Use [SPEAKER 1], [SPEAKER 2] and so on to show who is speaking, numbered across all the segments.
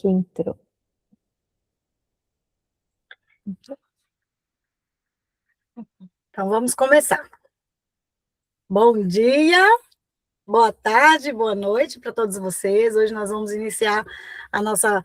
[SPEAKER 1] que entrou.
[SPEAKER 2] Então, vamos começar. Bom dia, boa tarde, boa noite para todos vocês. Hoje nós vamos iniciar a nossa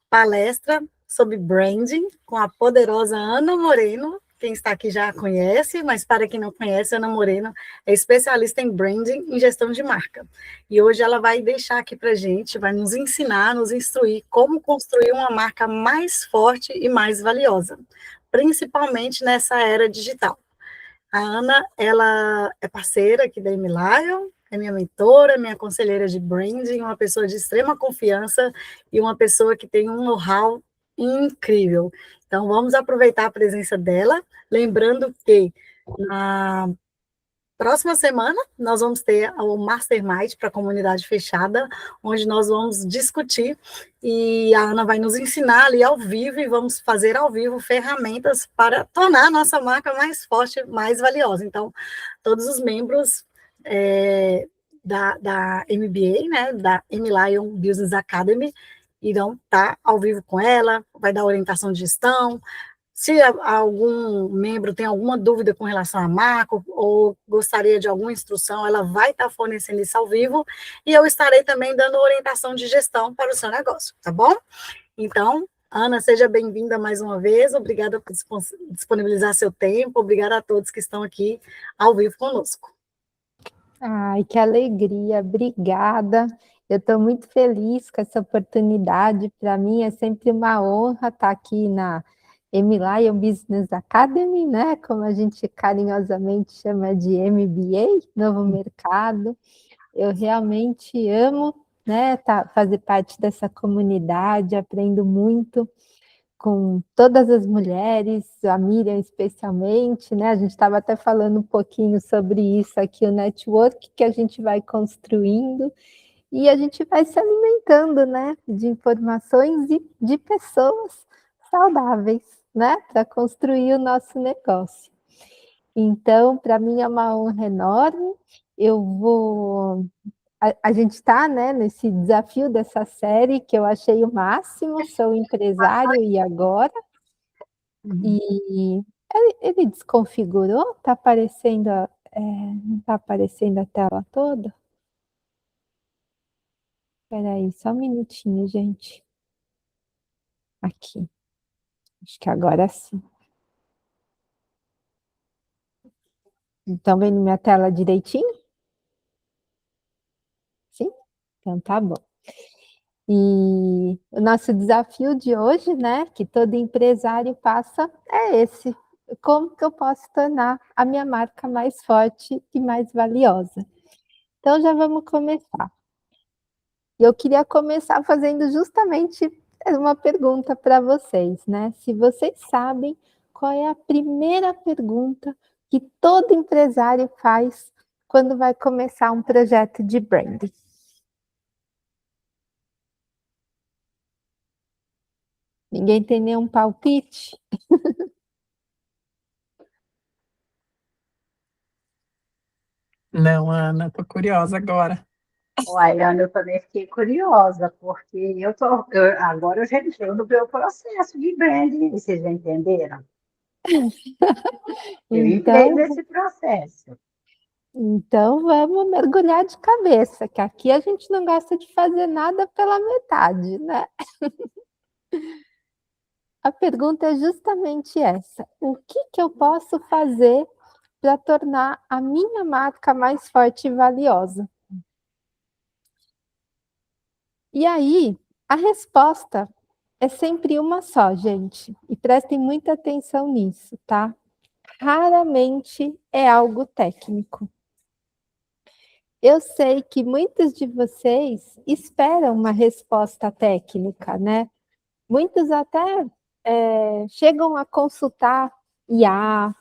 [SPEAKER 2] palestra sobre branding com a poderosa Ana Moreno. Quem está aqui já a conhece, mas para quem não conhece, Ana Moreno é especialista em branding e gestão de marca. E hoje ela vai deixar aqui para a gente, vai nos ensinar, nos instruir como construir uma marca mais forte e mais valiosa, principalmente nessa era digital. A Ana, ela é parceira aqui da Emilion, é minha mentora, minha conselheira de branding, uma pessoa de extrema confiança e uma pessoa que tem um know-how incrível. Então, vamos aproveitar a presença dela, lembrando que na próxima semana, nós vamos ter o Mastermind para a comunidade fechada, onde nós vamos discutir e a Ana vai nos ensinar ali ao vivo e vamos fazer ao vivo ferramentas para tornar a nossa marca mais forte, mais valiosa. Então, todos os membros da MBA, né, da Emilion Business Academy, irão estar ao vivo com ela, vai dar orientação de gestão. Se algum membro tem alguma dúvida com relação à marca ou gostaria de alguma instrução, ela vai estar fornecendo isso ao vivo e eu estarei também dando orientação de gestão para o seu negócio, tá bom? Então, Ana, seja bem-vinda mais uma vez, obrigada por disponibilizar seu tempo, obrigada a todos que estão aqui ao vivo conosco.
[SPEAKER 1] Ai, que alegria, obrigada. Eu estou muito feliz com essa oportunidade. Para mim é sempre uma honra estar aqui na Emilion Business Academy, né? Como a gente carinhosamente chama de MBA, Novo Mercado. Eu realmente amo, né, fazer parte dessa comunidade, aprendo muito com todas as mulheres, a Miriam especialmente, né? A gente estava até falando um pouquinho sobre isso aqui, o network que a gente vai construindo e a gente vai se alimentando, né, de informações e de pessoas saudáveis, né, para construir o nosso negócio. Então, para mim é uma honra enorme. A gente está, né, nesse desafio dessa série que eu achei o máximo, sou empresário e agora. E ele desconfigurou? Está aparecendo, não está aparecendo a tela toda? Espera aí, só um minutinho, gente. Aqui. Acho que agora sim. Estão vendo minha tela direitinho? Sim? Então tá bom. E o nosso desafio de hoje, né, que todo empresário passa, é esse. Como que eu posso tornar a minha marca mais forte e mais valiosa? Então já vamos começar. Eu queria começar fazendo justamente uma pergunta para vocês, né? Se vocês sabem qual é a primeira pergunta que todo empresário faz quando vai começar um projeto de branding. Ninguém tem nenhum palpite?
[SPEAKER 3] Não, Ana, estou curiosa agora.
[SPEAKER 4] Uai, Ana, eu também fiquei curiosa, porque agora eu já entendo o meu processo de branding, vocês já entenderam? Eu entrei nesse processo.
[SPEAKER 1] Então vamos mergulhar de cabeça, que aqui a gente não gosta de fazer nada pela metade, né? A pergunta é justamente essa: o que eu posso fazer para tornar a minha marca mais forte e valiosa? E aí, a resposta é sempre uma só, gente. E prestem muita atenção nisso, tá? Raramente é algo técnico. Eu sei que muitos de vocês esperam uma resposta técnica, né? Muitos até chegam a consultar IA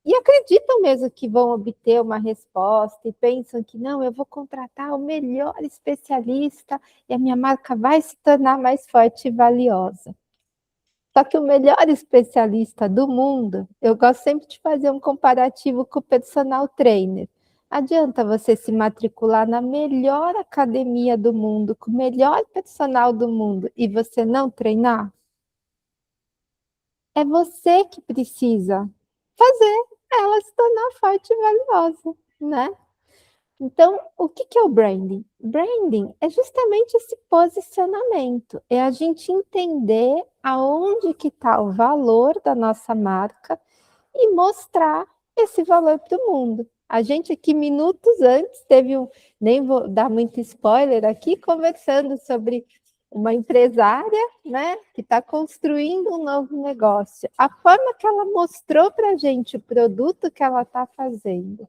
[SPEAKER 1] e acreditam mesmo que vão obter uma resposta e pensam que não, eu vou contratar o melhor especialista e a minha marca vai se tornar mais forte e valiosa. Só que o melhor especialista do mundo, eu gosto sempre de fazer um comparativo com o personal trainer. Adianta você se matricular na melhor academia do mundo, com o melhor personal do mundo, e você não treinar? É você que precisa fazer ela se tornar forte e valiosa, né? Então, o que é o branding? Branding é justamente esse posicionamento, é a gente entender aonde que está o valor da nossa marca e mostrar esse valor para o mundo. A gente aqui, minutos antes, teve nem vou dar muito spoiler aqui, conversando sobre uma empresária, né, que está construindo um novo negócio. A forma que ela mostrou para a gente o produto que ela está fazendo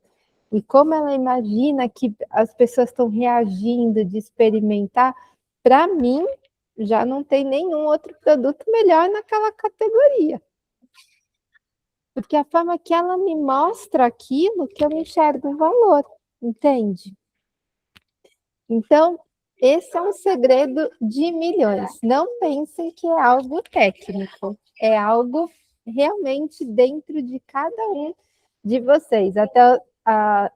[SPEAKER 1] e como ela imagina que as pessoas estão reagindo de experimentar, para mim, já não tem nenhum outro produto melhor naquela categoria. Porque a forma que ela me mostra aquilo que eu enxergo o valor, entende? Então, esse é um segredo de milhões. Não pensem que é algo técnico, é algo realmente dentro de cada um de vocês. Até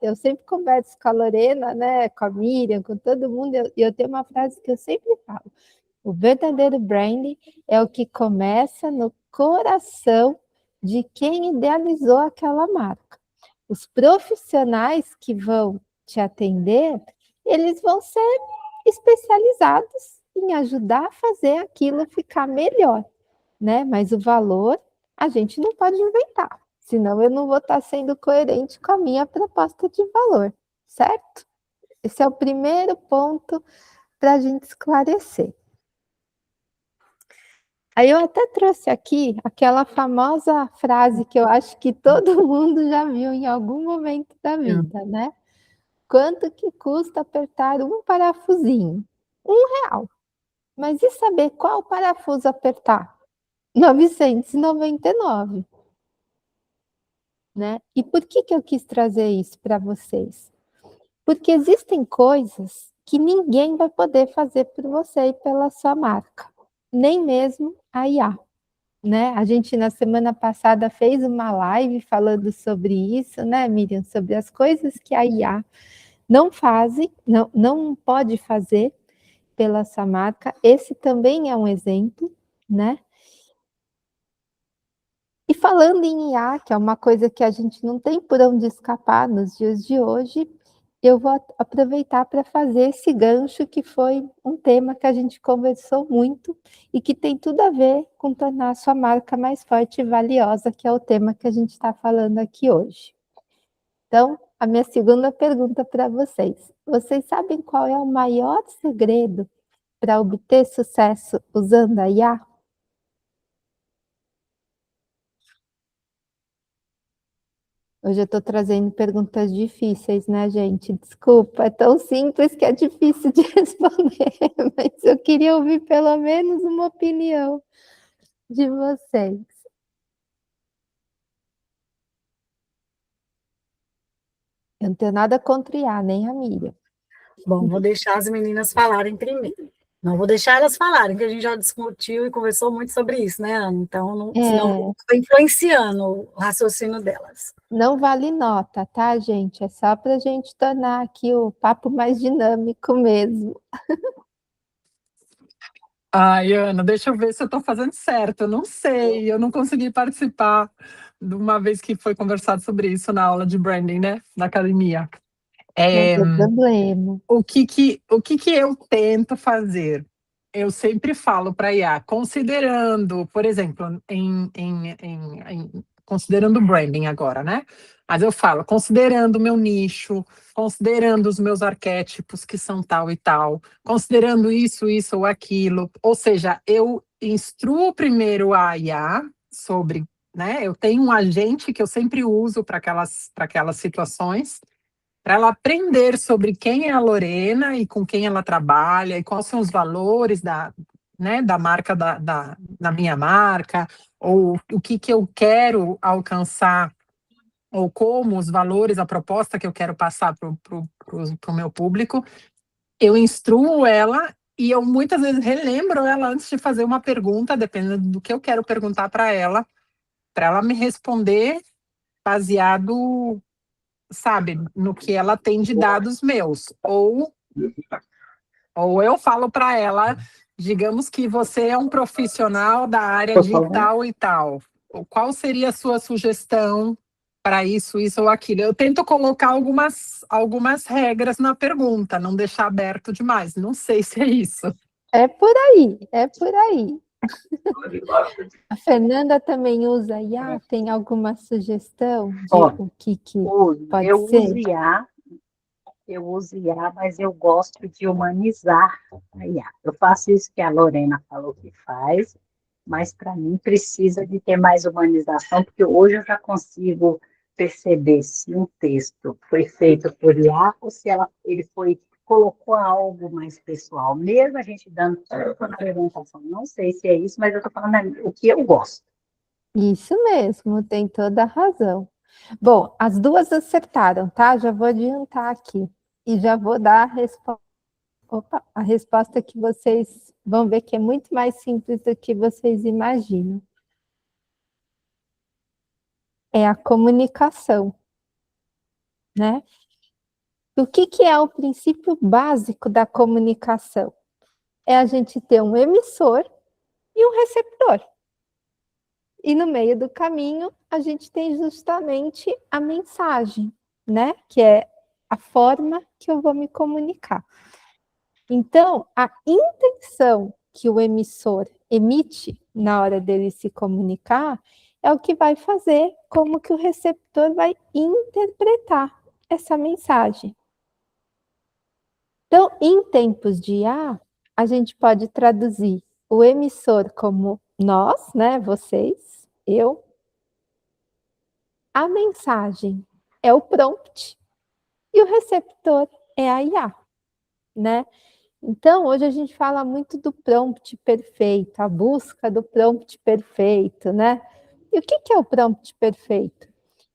[SPEAKER 1] eu sempre converso com a Lorena, né, com a Miriam, com todo mundo, e eu tenho uma frase que eu sempre falo: o verdadeiro branding é o que começa no coração de quem idealizou aquela marca. Os profissionais que vão te atender, eles vão ser especializados em ajudar a fazer aquilo ficar melhor, né? Mas o valor a gente não pode inventar, senão eu não vou estar sendo coerente com a minha proposta de valor, certo? Esse é o primeiro ponto para a gente esclarecer. Aí eu até trouxe aqui aquela famosa frase que eu acho que todo mundo já viu em algum momento da vida, né? Quanto que custa apertar um parafusinho? R$ 1. Mas e saber qual parafuso apertar? 999, né? E por que eu quis trazer isso para vocês? Porque existem coisas que ninguém vai poder fazer por você e pela sua marca, nem mesmo a IA. Né? A gente, na semana passada, fez uma live falando sobre isso, né, Miriam? Sobre as coisas que a IA não faz, não pode fazer pela sua marca. Esse também é um exemplo, né? E falando em IA, que é uma coisa que a gente não tem por onde escapar nos dias de hoje, eu vou aproveitar para fazer esse gancho, que foi um tema que a gente conversou muito e que tem tudo a ver com tornar a sua marca mais forte e valiosa, que é o tema que a gente está falando aqui hoje. Então, a minha segunda pergunta para vocês: vocês sabem qual é o maior segredo para obter sucesso usando a IA? Hoje eu estou trazendo perguntas difíceis, né, gente? Desculpa, é tão simples que é difícil de responder, mas eu queria ouvir pelo menos uma opinião de vocês. Eu não tenho nada contra IA, nem a Miriam.
[SPEAKER 2] Bom, vou deixar as meninas falarem primeiro. Não vou deixar elas falarem, que a gente já discutiu e conversou muito sobre isso, né, Ana? Então, senão estou influenciando o raciocínio delas.
[SPEAKER 1] Não vale nota, tá, gente? É só para a gente tornar aqui o papo mais dinâmico mesmo.
[SPEAKER 3] Ai, Ana, deixa eu ver se eu estou fazendo certo. Eu não sei, eu não consegui participar de uma vez que foi conversado sobre isso na aula de branding, né, na academia.
[SPEAKER 1] Não tem problema.
[SPEAKER 3] O que eu tento fazer? Eu sempre falo para a IA, considerando, por exemplo, considerando o branding agora, né? Mas eu falo, considerando o meu nicho, considerando os meus arquétipos que são tal e tal, considerando isso ou aquilo. Ou seja, eu instruo primeiro a IA sobre, né? Eu tenho um agente que eu sempre uso para aquelas situações, para ela aprender sobre quem é a Lorena e com quem ela trabalha e quais são os valores né, da marca, da minha marca, ou o que eu quero alcançar, ou como os valores, a proposta que eu quero passar para o meu público. Eu instruo ela e eu muitas vezes relembro ela antes de fazer uma pergunta, dependendo do que eu quero perguntar para ela me responder baseado sabe, no que ela tem de dados meus. Ou eu falo para ela, digamos que você é um profissional da área
[SPEAKER 4] Por
[SPEAKER 3] de
[SPEAKER 4] favor.
[SPEAKER 3] tal e tal. Qual seria a sua sugestão para isso ou aquilo? Eu tento colocar algumas regras na pergunta, não deixar aberto demais. Não sei se é isso.
[SPEAKER 1] É por aí, é por aí. A Fernanda também usa IA? Tem alguma sugestão de
[SPEAKER 4] Ó,
[SPEAKER 1] o que
[SPEAKER 4] uso.
[SPEAKER 1] pode ser?
[SPEAKER 4] Eu uso IA, mas eu gosto de humanizar a IA. Eu faço isso que a Lorena falou que faz, mas para mim precisa de ter mais humanização, porque hoje eu já consigo perceber se um texto foi feito por IA ou se ele colocou algo mais pessoal, mesmo a gente dando toda a apresentação. Não sei se é isso, mas eu estou falando o que eu gosto.
[SPEAKER 1] Isso mesmo, tem toda a razão. Bom, as duas acertaram, tá? Já vou adiantar aqui. E já vou dar a resposta que vocês vão ver que é muito mais simples do que vocês imaginam. É a comunicação, né? O que é o princípio básico da comunicação? É a gente ter um emissor e um receptor. E no meio do caminho, a gente tem justamente a mensagem, né? Que é a forma que eu vou me comunicar. Então, a intenção que o emissor emite na hora dele se comunicar é o que vai fazer como que o receptor vai interpretar essa mensagem. Então, em tempos de IA, a gente pode traduzir o emissor como nós, né, vocês, eu. A mensagem é o prompt e o receptor é a IA, né? Então, hoje a gente fala muito do prompt perfeito, a busca do prompt perfeito, né? E o que é o prompt perfeito?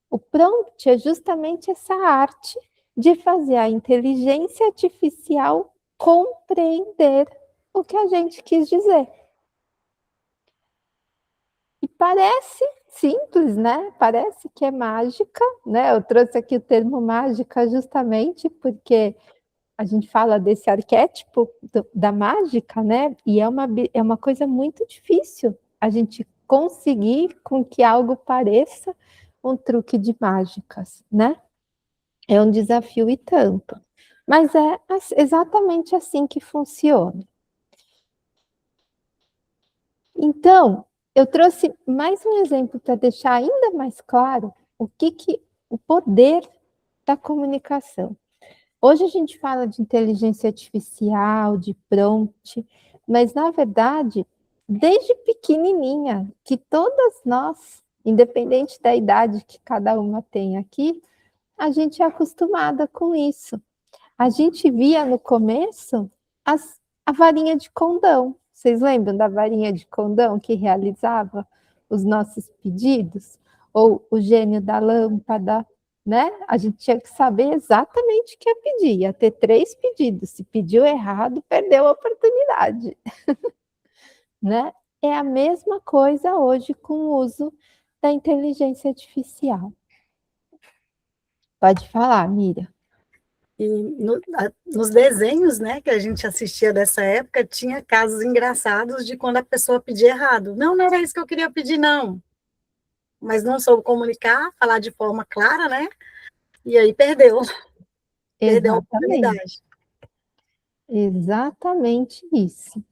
[SPEAKER 1] O prompt é justamente essa arte de fazer a inteligência artificial compreender o que a gente quis dizer. E parece simples, né? Parece que é mágica, né? Eu trouxe aqui o termo mágica justamente porque a gente fala desse arquétipo da mágica, né? E é uma coisa muito difícil a gente conseguir com que algo pareça um truque de mágicas, né? É um desafio e tanto. Mas é exatamente assim que funciona. Então, eu trouxe mais um exemplo para deixar ainda mais claro o poder da comunicação. Hoje a gente fala de inteligência artificial, de prompt, mas na verdade, desde pequenininha, que todas nós, independente da idade que cada uma tem aqui, a gente é acostumada com isso. A gente via no começo a varinha de condão. Vocês lembram da varinha de condão que realizava os nossos pedidos? Ou o gênio da lâmpada, né? A gente tinha que saber exatamente o que ia pedir. Ia ter 3 pedidos. Se pediu errado, perdeu a oportunidade. Né? É a mesma coisa hoje com o uso da inteligência artificial. Pode falar, Miriam.
[SPEAKER 2] E nos desenhos, né, que a gente assistia dessa época, tinha casos engraçados de quando a pessoa pedia errado. Não, não era isso que eu queria pedir, não. Mas não soube comunicar, falar de forma clara, né? E aí perdeu a
[SPEAKER 1] Exatamente.
[SPEAKER 2] oportunidade.
[SPEAKER 1] Exatamente isso.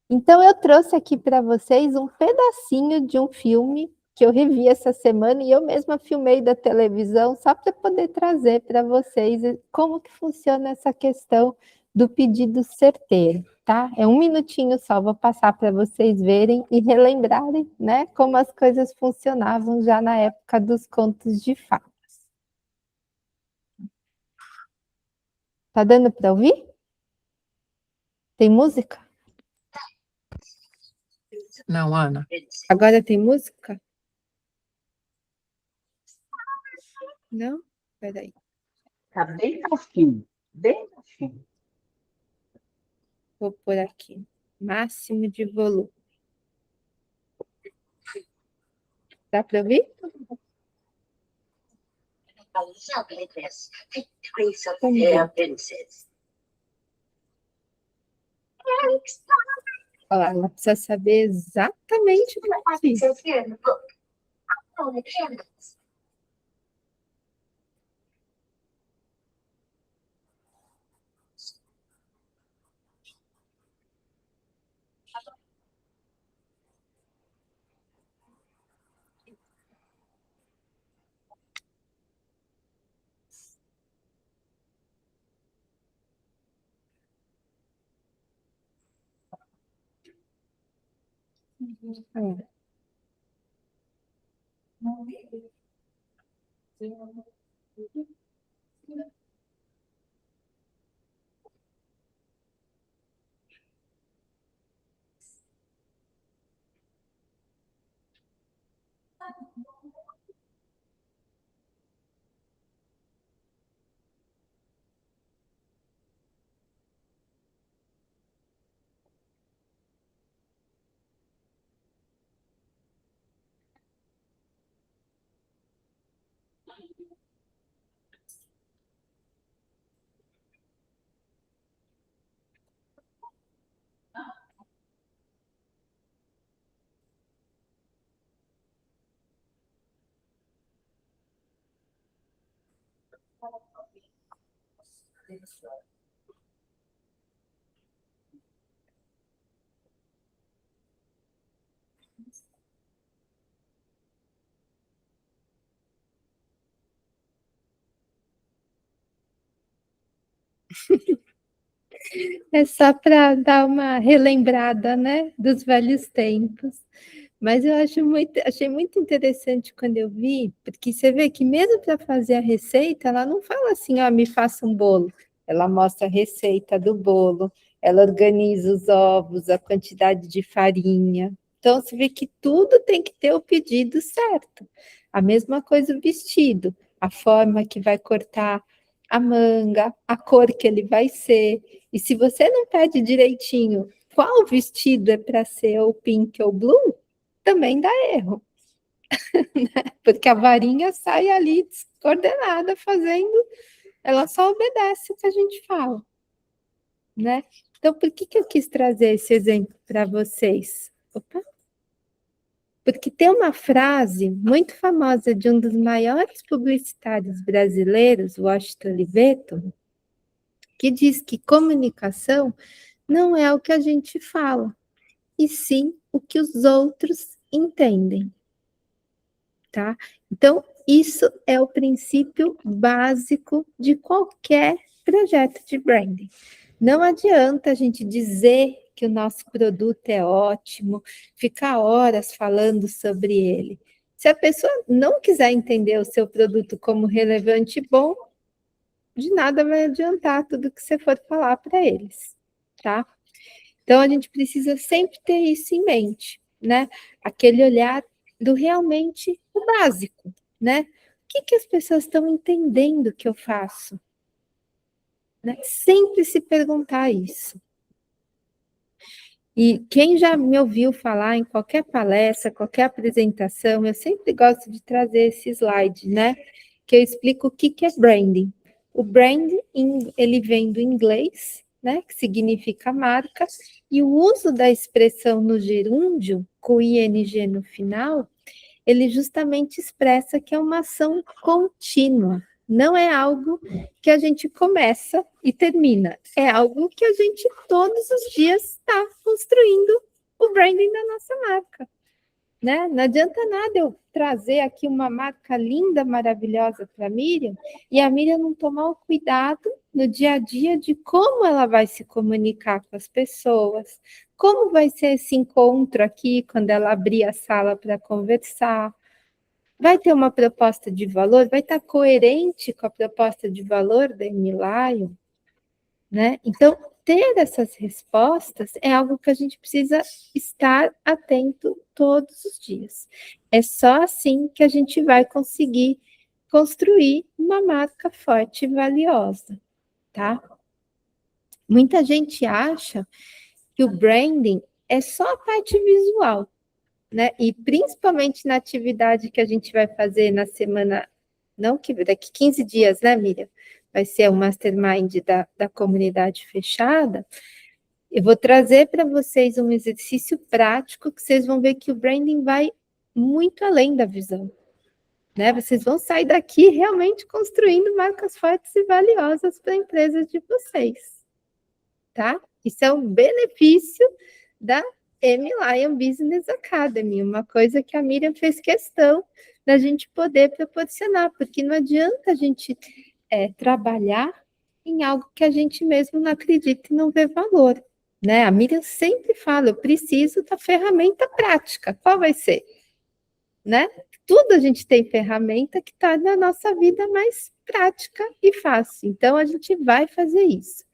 [SPEAKER 1] Então, eu trouxe aqui para vocês um pedacinho de um filme que eu revi essa semana e eu mesma filmei da televisão, só para poder trazer para vocês como que funciona essa questão do pedido certeiro, tá? É 1 minutinho só, vou passar para vocês verem e relembrarem, né, como as coisas funcionavam já na época dos contos de fadas. Tá dando para ouvir? Tem música?
[SPEAKER 3] Não, Ana.
[SPEAKER 1] Agora tem música? Não? Peraí.
[SPEAKER 4] Está bem baixinho, bem baixinho.
[SPEAKER 1] Vou por aqui. Máximo de volume. Dá para ouvir? Ó, ela precisa saber exatamente o que eu fiz. É. É só para dar uma relembrada, né, dos velhos tempos. Mas eu achei muito interessante quando eu vi, porque você vê que mesmo para fazer a receita, ela não fala assim, ó, me faça um bolo. Ela mostra a receita do bolo, ela organiza os ovos, a quantidade de farinha. Então, você vê que tudo tem que ter o pedido certo. A mesma coisa o vestido, a forma que vai cortar a manga, a cor que ele vai ser. E se você não pede direitinho qual vestido é para ser ou pink ou blue, também dá erro, porque a varinha sai ali descoordenada fazendo, ela só obedece o que a gente fala, né? Então, por que eu quis trazer esse exemplo para vocês? Opa. Porque tem uma frase muito famosa de um dos maiores publicitários brasileiros, Washington Oliveto, que diz que comunicação não é o que a gente fala, e sim o que os outros entendem, tá? Então, isso é o princípio básico de qualquer projeto de branding. Não adianta a gente dizer que o nosso produto é ótimo, ficar horas falando sobre ele. Se a pessoa não quiser entender o seu produto como relevante e bom, de nada vai adiantar tudo que você for falar para eles, tá? Então, a gente precisa sempre ter isso em mente, né? Aquele olhar do realmente o básico, né? O que as pessoas estão entendendo que eu faço? Né? Sempre se perguntar isso. E quem já me ouviu falar em qualquer palestra, qualquer apresentação, eu sempre gosto de trazer esse slide, né? Que eu explico o que é branding. O branding, ele vem do inglês, né? Que significa marca, e o uso da expressão no gerúndio, com ing no final, ele justamente expressa que é uma ação contínua. Não é algo que a gente começa e termina. É algo que a gente todos os dias está construindo o branding da nossa marca. Né? Não adianta nada eu trazer aqui uma marca linda, maravilhosa para a Miriam, e a Miriam não tomar o cuidado no dia a dia de como ela vai se comunicar com as pessoas, como vai ser esse encontro aqui quando ela abrir a sala para conversar. Vai ter uma proposta de valor, vai estar coerente com a proposta de valor da Emilaio, né? Então, ter essas respostas é algo que a gente precisa estar atento todos os dias. É só assim que a gente vai conseguir construir uma marca forte e valiosa, tá? Muita gente acha que o branding é só a parte visual, né? E principalmente na atividade que a gente vai fazer na semana não que daqui 15 dias, né, Miriam? Vai ser o mastermind da comunidade fechada. Eu vou trazer para vocês um exercício prático que vocês vão ver que o branding vai muito além da visão, né? Vocês vão sair daqui realmente construindo marcas fortes e valiosas para a empresa de vocês, tá? Isso é um benefício da M. Lion Business Academy, uma coisa que a Miriam fez questão da gente poder proporcionar, porque não adianta a gente trabalhar em algo que a gente mesmo não acredita e não vê valor, né? A Miriam sempre fala, eu preciso da ferramenta prática. Qual vai ser? Né? Tudo a gente tem ferramenta que torna a nossa vida mais prática e fácil. Então, a gente vai fazer isso.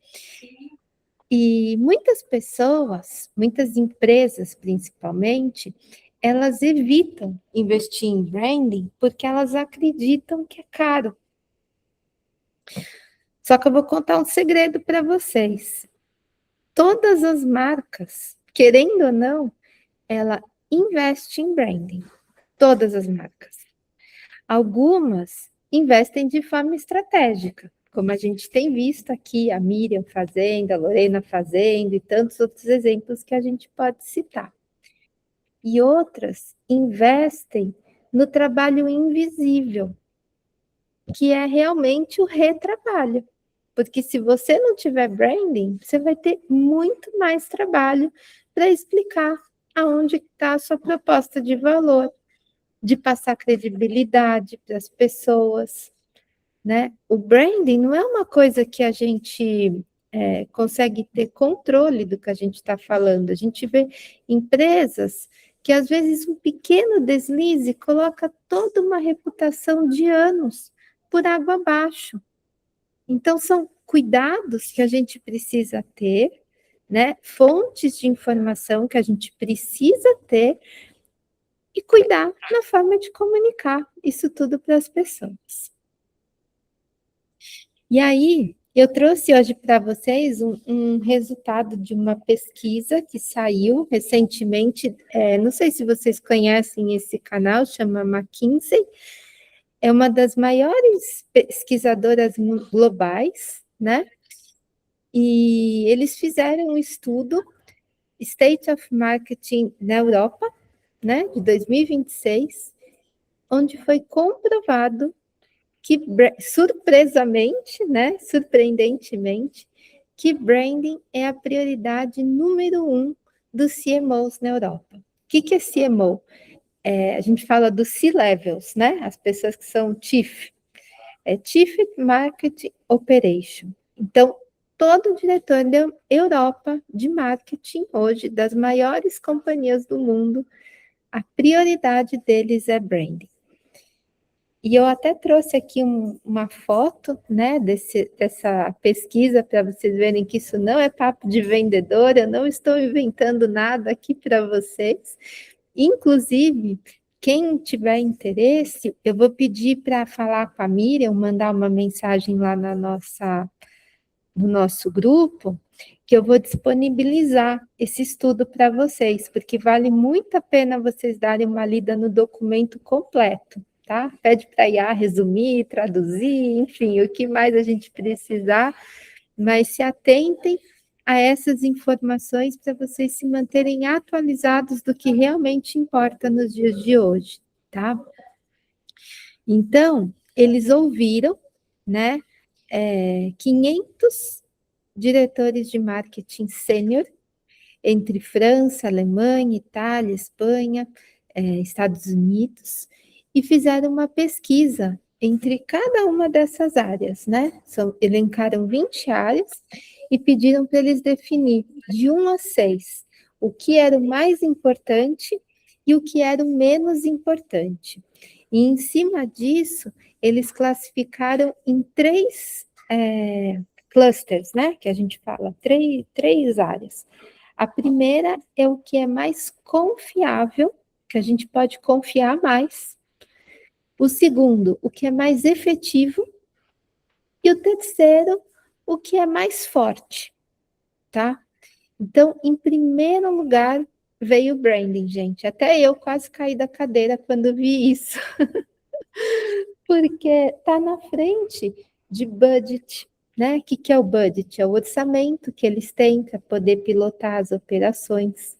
[SPEAKER 1] E muitas pessoas, muitas empresas principalmente, elas evitam investir em branding porque elas acreditam que é caro. Só que eu vou contar um segredo para vocês. Todas as marcas, querendo ou não, ela investe em branding. Todas as marcas. Algumas investem de forma estratégica, como a gente tem visto aqui, a Miriam fazendo, a Lorena fazendo e tantos outros exemplos que a gente pode citar. E outras investem no trabalho invisível, que é realmente o retrabalho. Porque se você não tiver branding, você vai ter muito mais trabalho para explicar aonde está a sua proposta de valor, de passar credibilidade para as pessoas, né? O branding não é uma coisa que a gente consegue ter controle do que a gente está falando. A gente vê empresas que, às vezes, um pequeno deslize coloca toda uma reputação de anos por água abaixo. Então, são cuidados que a gente precisa ter, né? Fontes de informação que a gente precisa ter e cuidar na forma de comunicar isso tudo para as pessoas. E aí, eu trouxe hoje para vocês um resultado de uma pesquisa que saiu recentemente, não sei se vocês conhecem esse canal, chama McKinsey, é uma das maiores pesquisadoras globais, né? E eles fizeram um estudo, State of Marketing na Europa, né, de 2026, onde foi comprovado que, surpreendentemente, que branding é a prioridade número 1 dos CMOs na Europa. O que é CMO? A gente fala dos C-levels, né? As pessoas que são Chief Marketing Operation. Então, todo diretor da Europa de marketing hoje, das maiores companhias do mundo, a prioridade deles é branding. E eu até trouxe aqui uma foto, né, dessa pesquisa para vocês verem que isso não é papo de vendedor, eu não estou inventando nada aqui para vocês. Inclusive, quem tiver interesse, eu vou pedir para falar com a Miriam, mandar uma mensagem lá no nosso grupo, que eu vou disponibilizar esse estudo para vocês, porque vale muito a pena vocês darem uma lida no documento completo, tá? Pede para a IA resumir, traduzir, enfim, o que mais a gente precisar, mas se atentem a essas informações para vocês se manterem atualizados do que realmente importa nos dias de hoje, tá? Então, eles ouviram, né, 500 diretores de marketing sênior, entre França, Alemanha, Itália, Espanha, Estados Unidos, e fizeram uma pesquisa entre cada uma dessas áreas, né? Elencaram 20 áreas e pediram para eles definir de 1 a 6 o que era o mais importante e o que era o menos importante. E em cima disso, eles classificaram em 3 clusters, né? Que a gente fala, três áreas. A primeira é o que é mais confiável, que a gente pode confiar mais. O segundo, o que é mais efetivo. E o terceiro, o que é mais forte, tá? Então, em primeiro lugar, veio o branding, gente. Até eu quase caí da cadeira quando vi isso. porque está na frente de budget, né? O que é o budget? É o orçamento que eles têm para poder pilotar as operações.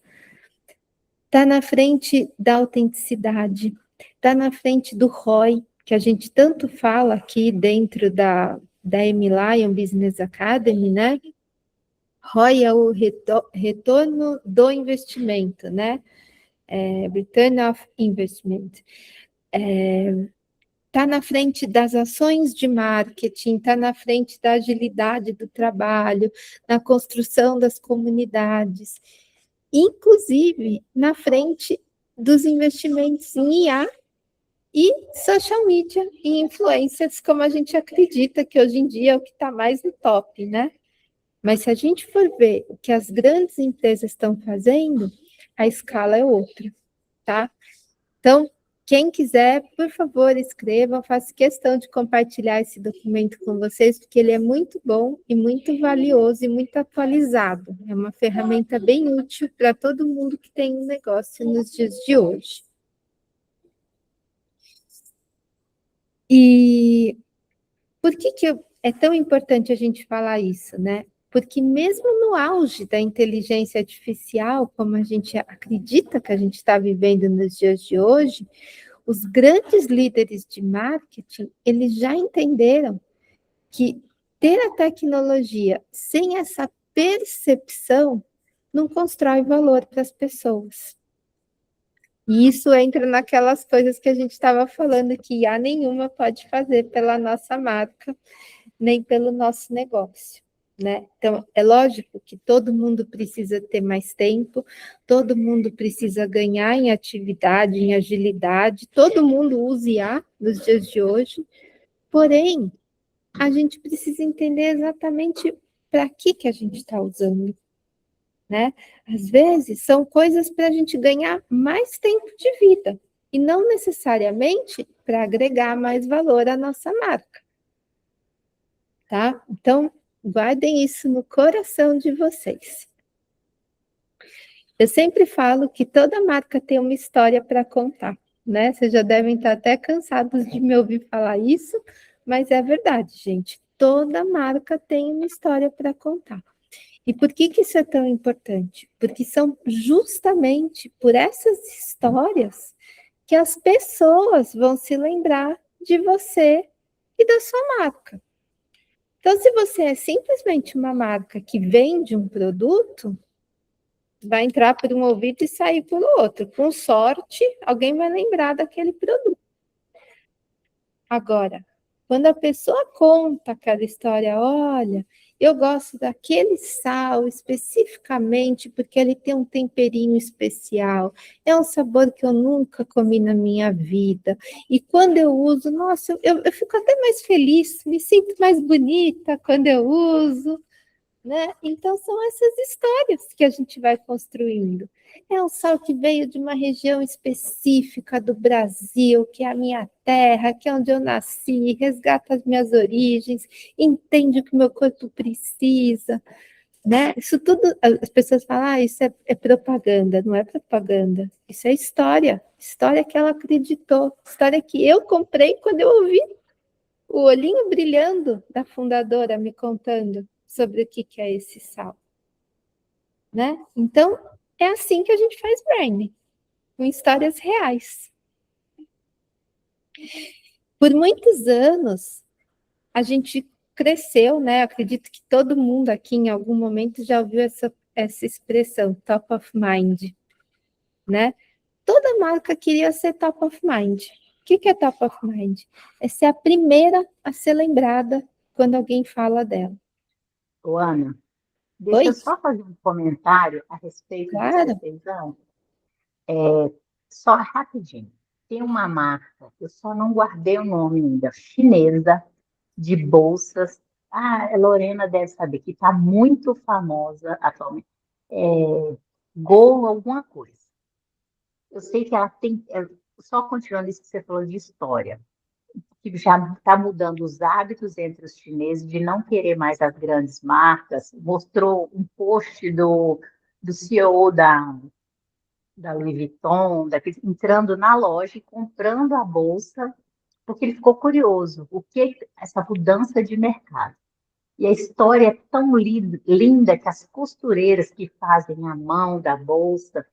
[SPEAKER 1] Está na frente da autenticidade, está na frente do ROI, que a gente tanto fala aqui dentro da M-Lion Business Academy, né? ROI é o retorno do investimento, né? Return of Investment. Está na frente das ações de marketing, está na frente da agilidade do trabalho, na construção das comunidades, inclusive na frente dos investimentos em IA e social media e influencers, como a gente acredita que hoje em dia é o que está mais no top, né? Mas se a gente for ver o que as grandes empresas estão fazendo, a escala é outra, tá? Então, quem quiser, por favor, escreva, faço questão de compartilhar esse documento com vocês, porque ele é muito bom e muito valioso e muito atualizado. É uma ferramenta bem útil para todo mundo que tem um negócio nos dias de hoje. E por que é tão importante a gente falar isso, né? Porque mesmo no auge da inteligência artificial, como a gente acredita que a gente está vivendo nos dias de hoje, os grandes líderes de marketing, eles já entenderam que ter a tecnologia sem essa percepção não constrói valor para as pessoas. E isso entra naquelas coisas que a gente estava falando, que IA nenhuma pode fazer pela nossa marca, nem pelo nosso negócio, né? Então, é lógico que todo mundo precisa ter mais tempo, todo mundo precisa ganhar em atividade, em agilidade, todo mundo usa IA nos dias de hoje, porém, a gente precisa entender exatamente para que a gente está usando, né? Às vezes, são coisas para a gente ganhar mais tempo de vida, e não necessariamente para agregar mais valor à nossa marca. Tá? Então, guardem isso no coração de vocês. Eu sempre falo que toda marca tem uma história para contar, né? Vocês já devem estar até cansados de me ouvir falar isso, mas é verdade, gente. Toda marca tem uma história para contar. E por que isso é tão importante? Porque são justamente por essas histórias que as pessoas vão se lembrar de você e da sua marca. Então, se você é simplesmente uma marca que vende um produto, vai entrar por um ouvido e sair pelo outro. Com sorte, alguém vai lembrar daquele produto. Agora, quando a pessoa conta aquela história, olha, eu gosto daquele sal especificamente porque ele tem um temperinho especial, é um sabor que eu nunca comi na minha vida, e quando eu uso, nossa, eu fico até mais feliz, me sinto mais bonita quando eu uso, né? Então, são essas histórias que a gente vai construindo. É um sal que veio de uma região específica do Brasil, que é a minha terra, que é onde eu nasci, resgata as minhas origens, entende o que o meu corpo precisa, né? Isso tudo, as pessoas falam, isso é propaganda. Não é propaganda, isso é história. História que ela acreditou, história que eu comprei quando eu ouvi o olhinho brilhando da fundadora me contando sobre o que é esse sal, né? Então, é assim que a gente faz branding, com histórias reais. Por muitos anos, a gente cresceu, né? Acredito que todo mundo aqui, em algum momento, já ouviu essa expressão, top of mind, né? Toda marca queria ser top of mind. O que é top of mind? É ser a primeira a ser lembrada quando alguém fala dela.
[SPEAKER 4] Ô, Ana, deixa
[SPEAKER 1] Oi?
[SPEAKER 4] eu só fazer um comentário a respeito disso que
[SPEAKER 1] Claro.
[SPEAKER 4] vocês dão. Só rapidinho. Tem uma marca, eu só não guardei o nome ainda, chinesa, de bolsas. Ah, a Lorena deve saber, que está muito famosa atualmente. Gol alguma coisa. Eu sei que ela tem. Só continuando isso que você falou de história, que já está mudando os hábitos entre os chineses de não querer mais as grandes marcas. Mostrou um post do CEO da Louis Vuitton, entrando na loja e comprando a bolsa porque ele ficou curioso, o que essa mudança de mercado. E a história é tão linda que as costureiras que fazem a mão da bolsa,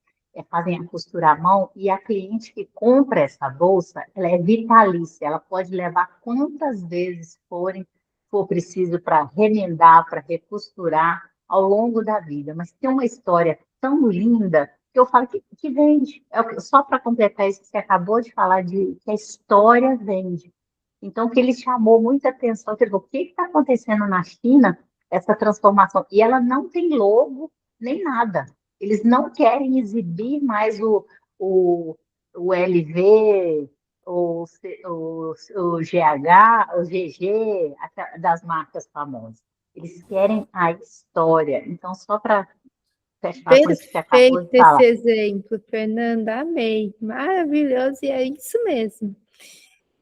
[SPEAKER 4] fazem a costura à mão, e a cliente que compra essa bolsa, ela é vitalícia, ela pode levar quantas vezes for preciso para remendar, para recosturar ao longo da vida. Mas tem uma história tão linda que eu falo que vende. Só para completar isso que você acabou de falar, de que a história vende. Então, que ele chamou muita atenção, que ele falou, o que está acontecendo na China, essa transformação? E ela não tem logo, nem nada. Eles não querem exibir mais o, o LV, o GH, o GG, das marcas famosas. Eles querem a história. Então, só para fechar com isso que você acabou
[SPEAKER 1] Perfeito
[SPEAKER 4] de
[SPEAKER 1] esse
[SPEAKER 4] falar.
[SPEAKER 1] exemplo, Fernanda, amei. Maravilhoso, e é isso mesmo.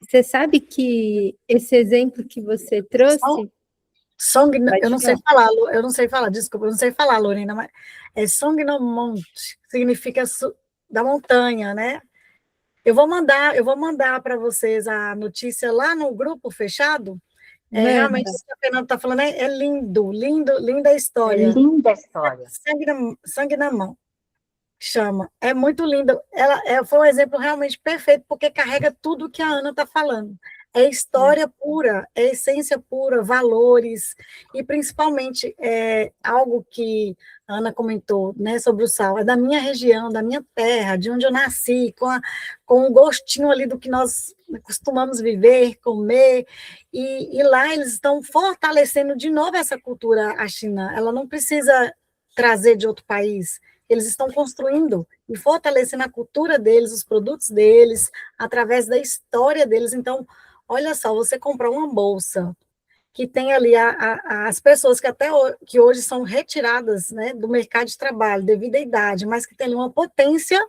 [SPEAKER 1] Você sabe que esse exemplo que você
[SPEAKER 2] Song,
[SPEAKER 1] trouxe,
[SPEAKER 2] eu
[SPEAKER 1] pode
[SPEAKER 2] não sei
[SPEAKER 1] falar.
[SPEAKER 2] falar, eu não sei falar, desculpa, eu não sei falar, Lorena, mas é Songnomont, significa da montanha, né? Eu vou mandar para vocês a notícia lá no grupo fechado. Realmente,
[SPEAKER 1] Manda.
[SPEAKER 2] o que a Fernanda está falando é lindo, lindo, linda a
[SPEAKER 4] É
[SPEAKER 2] história.
[SPEAKER 4] linda a história.
[SPEAKER 2] Sangue na mão, chama. É muito lindo. Foi um exemplo realmente perfeito, porque carrega tudo que a Ana está falando. É história pura, é essência pura, valores, e principalmente algo que a Ana comentou, né, sobre o sal, é da minha região, da minha terra, de onde eu nasci, com um gostinho ali do que nós costumamos viver, comer, e lá eles estão fortalecendo de novo essa cultura, a China. Ela não precisa trazer de outro país, eles estão construindo e fortalecendo a cultura deles, os produtos deles, através da história deles. Então, olha só, você comprar uma bolsa que tem ali as pessoas que que hoje são retiradas, né, do mercado de trabalho devido à idade, mas que tem ali uma potência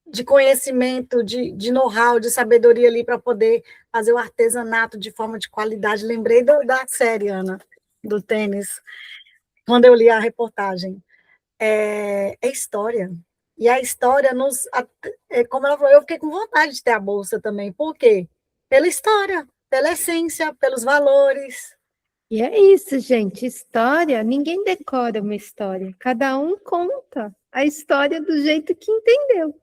[SPEAKER 2] de conhecimento, de know-how, de sabedoria ali para poder fazer o artesanato de forma de qualidade. Lembrei da série, Ana, do tênis, quando eu li a reportagem. É história. E a história como ela falou, eu fiquei com vontade de ter a bolsa também. Por quê? Pela história, pela essência, pelos valores.
[SPEAKER 1] E é isso, gente. História, ninguém decora uma história. Cada um conta a história do jeito que entendeu,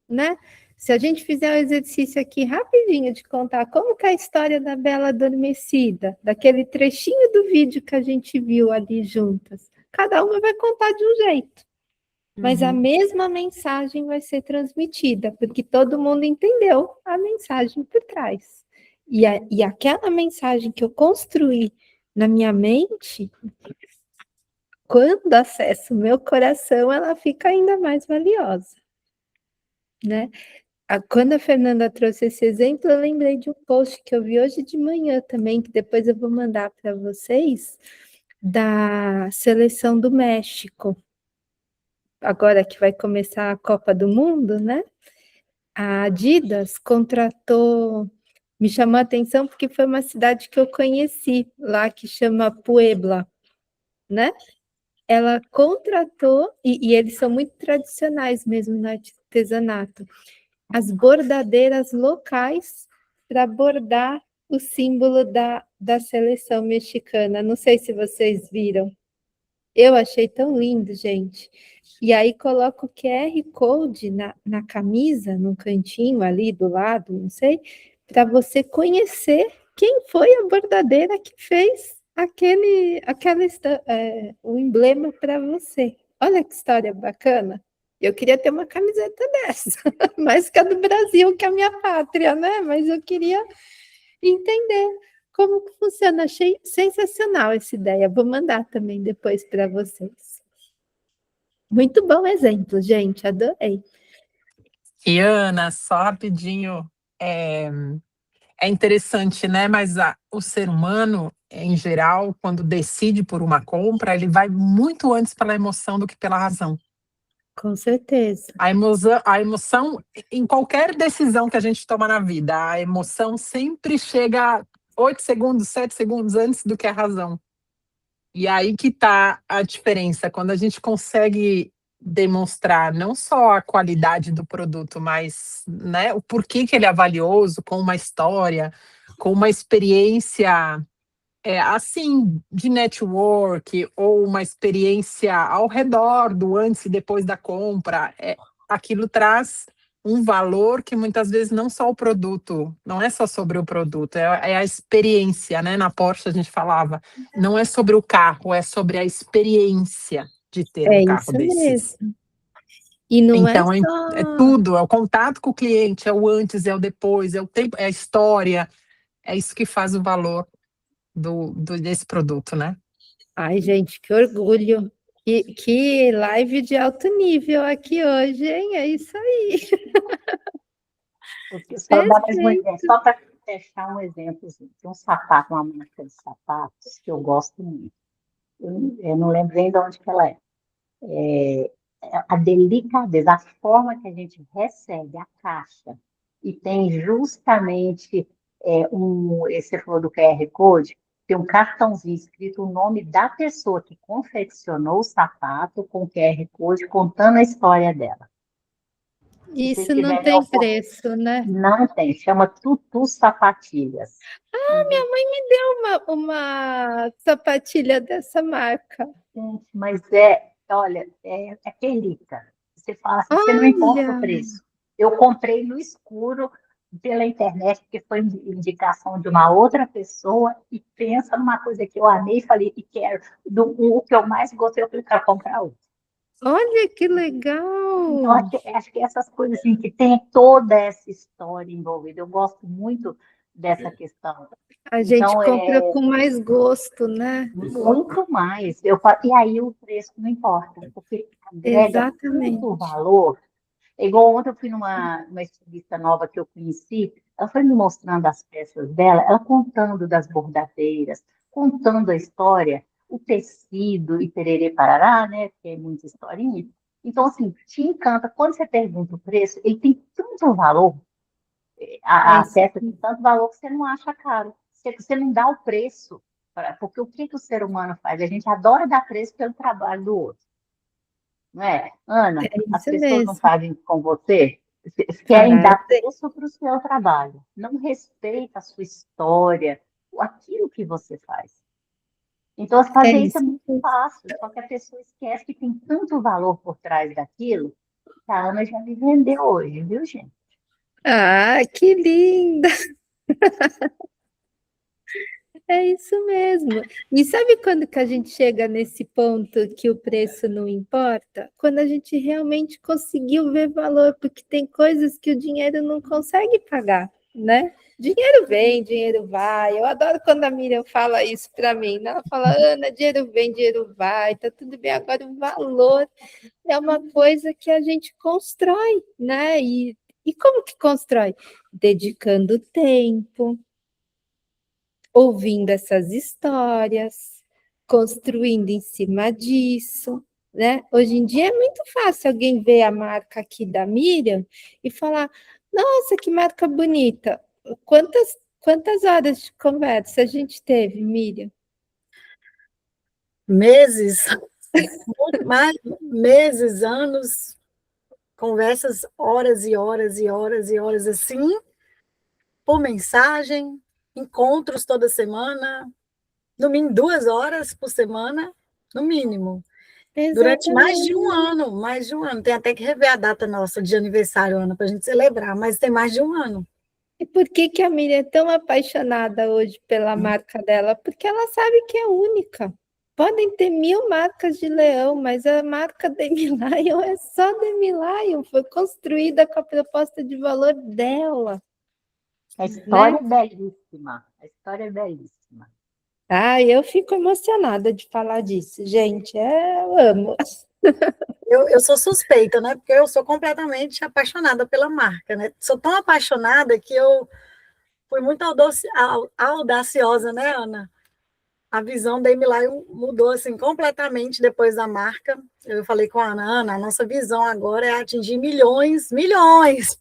[SPEAKER 1] né? Se a gente fizer um exercício aqui rapidinho de contar como que é a história da Bela Adormecida, daquele trechinho do vídeo que a gente viu ali juntas, cada uma vai contar de um jeito, mas a mesma mensagem vai ser transmitida, porque todo mundo entendeu a mensagem por trás. E aquela mensagem que eu construí na minha mente, quando acessa o meu coração, ela fica ainda mais valiosa, né? Quando a Fernanda trouxe esse exemplo, eu lembrei de um post que eu vi hoje de manhã também, que depois eu vou mandar para vocês, da seleção do México. Agora que vai começar a Copa do Mundo, né? A Adidas contratou, me chamou a atenção porque foi uma cidade que eu conheci lá, que chama Puebla, né? Ela contratou, e eles são muito tradicionais mesmo no artesanato, as bordadeiras locais para bordar o símbolo da seleção mexicana. Não sei se vocês viram. Eu achei tão lindo, gente. E aí coloca o QR Code na camisa, no cantinho ali do lado, não sei, para você conhecer quem foi a bordadeira que fez o emblema para você. Olha que história bacana. Eu queria ter uma camiseta dessa, mais que a do Brasil, que é a minha pátria, né? Mas eu queria entender como que funciona. Achei sensacional essa ideia. Vou mandar também depois para vocês. Muito bom exemplo, gente. Adorei.
[SPEAKER 3] E Ana, só rapidinho, é interessante, né? Mas o ser humano, em geral, quando decide por uma compra, ele vai muito antes pela emoção do que pela razão.
[SPEAKER 1] Com certeza.
[SPEAKER 3] A emoção, em qualquer decisão que a gente toma na vida, a emoção sempre chega 8 segundos, 7 segundos antes do que a razão. E aí que está a diferença. Quando a gente consegue demonstrar não só a qualidade do produto, mas, né, o porquê que ele é valioso, com uma história, com uma experiência assim, de network, ou uma experiência ao redor do antes e depois da compra, aquilo traz um valor que muitas vezes não só o produto, não é só sobre o produto, é a experiência, né? Na Porsche a gente falava, não é sobre o carro, é sobre a experiência de ter um
[SPEAKER 1] É
[SPEAKER 3] carro
[SPEAKER 1] isso
[SPEAKER 3] desses.
[SPEAKER 1] mesmo. E não é
[SPEAKER 3] Então, é
[SPEAKER 1] só.
[SPEAKER 3] tudo, é o contato com o cliente, é o antes, é o depois, é o tempo, é a história, é isso que faz o valor desse produto, né?
[SPEAKER 1] Ai, gente, que orgulho. Que live de alto nível aqui hoje, hein? É isso aí.
[SPEAKER 4] Porque só dar mais um exemplo,
[SPEAKER 1] Perfeito.
[SPEAKER 4] só para fechar um exemplo, assim, tem um sapato, uma marca de sapatos que eu gosto muito. Eu não lembro nem de onde que ela é. É, a delicadeza, a forma que a gente recebe a caixa e tem justamente você falou do QR Code, tem um cartãozinho escrito o nome da pessoa que confeccionou o sapato com o QR Code contando a história dela. Se vocês
[SPEAKER 1] Isso não
[SPEAKER 4] tiverem a
[SPEAKER 1] tem
[SPEAKER 4] oportunidade,
[SPEAKER 1] preço, né?
[SPEAKER 4] não tem, chama Tutu Sapatilhas.
[SPEAKER 1] Minha mãe me deu uma sapatilha dessa marca.
[SPEAKER 4] Gente, mas olha, é relíquia. Você fala assim, você não importa o
[SPEAKER 1] Olha,
[SPEAKER 4] preço. Eu comprei no escuro pela internet, porque foi indicação de uma outra pessoa, e pensa numa coisa que eu amei, falei, e quero. O que eu mais gostei, eu falei, quero comprar outro.
[SPEAKER 1] olha que
[SPEAKER 4] Então,
[SPEAKER 1] legal.
[SPEAKER 4] acho que essas coisas assim, que tem toda essa história envolvida, eu gosto muito dessa questão.
[SPEAKER 1] A gente
[SPEAKER 4] Então,
[SPEAKER 1] compra com mais gosto, né?
[SPEAKER 4] muito mais. E aí o preço não importa, porque agrega tanto
[SPEAKER 1] Exatamente.
[SPEAKER 4] valor. É igual ontem eu fui numa estilista nova que eu conheci, ela foi me mostrando as peças dela, ela contando das bordadeiras, contando a história, o tecido e pererê parará, né? Porque é muita historinha. Então, assim, te encanta. Quando você pergunta o preço, ele tem tanto valor,
[SPEAKER 1] É
[SPEAKER 4] a
[SPEAKER 1] isso.
[SPEAKER 4] peça tem tanto valor que você não acha caro. Você não dá o preço. Porque o que o ser humano faz? A gente adora dar preço pelo trabalho do outro. Não é?
[SPEAKER 1] É
[SPEAKER 4] Ana, as
[SPEAKER 1] isso
[SPEAKER 4] pessoas não
[SPEAKER 1] mesmo.
[SPEAKER 4] fazem isso com você? Querem
[SPEAKER 1] Faz.
[SPEAKER 4] dar preço para o seu trabalho. Não respeita a sua história, aquilo que você faz. Então,
[SPEAKER 1] É
[SPEAKER 4] fazer isso é
[SPEAKER 1] isso
[SPEAKER 4] muito
[SPEAKER 1] mesmo.
[SPEAKER 4] fácil, só que a pessoa esquece que tem tanto valor por trás daquilo que a Ana já me vendeu hoje, viu, gente?
[SPEAKER 1] Ah, que linda! É isso mesmo. E sabe quando que a gente chega nesse ponto que o preço não importa? Quando a gente realmente conseguiu ver valor, porque tem coisas que o dinheiro não consegue pagar, né? Dinheiro vem, dinheiro vai. Eu adoro quando a Miriam fala isso para mim, né? Ela fala, Ana, dinheiro vem, dinheiro vai, tá tudo bem. Agora o valor é uma coisa que a gente constrói, né? E como que constrói? Dedicando tempo, ouvindo essas histórias, construindo em cima disso, né? Hoje em dia é muito fácil alguém ver a marca aqui da Miriam e falar: nossa, que marca bonita. Quantas horas de conversa a gente teve, Miriam?
[SPEAKER 2] Meses, muito mais, meses, anos, conversas, horas e horas e horas e horas assim, por mensagem, encontros toda semana, no mínimo 2 horas por semana, no mínimo. Durante
[SPEAKER 1] Exatamente.
[SPEAKER 2] mais de um ano. Tem até que rever a data nossa de aniversário, Ana, para a gente celebrar, mas tem mais de um ano.
[SPEAKER 1] E por que que a Miriam é tão apaixonada hoje pela marca dela? Porque ela sabe que é única. Podem ter 1000 marcas de leão, mas a marca Demi Lion é só Demi Lion. Foi construída com a proposta de valor dela,
[SPEAKER 4] A história
[SPEAKER 1] né?
[SPEAKER 4] é belíssima. A história é belíssima.
[SPEAKER 1] Ah, eu fico emocionada de falar disso, gente. Eu amo.
[SPEAKER 2] Eu sou suspeita, né? Porque eu sou completamente apaixonada pela marca, né? Sou tão apaixonada que eu fui muito audaciosa, né, Ana? A visão da Emily mudou assim completamente depois da marca. Eu falei com a Ana, a nossa visão agora é atingir milhões, milhões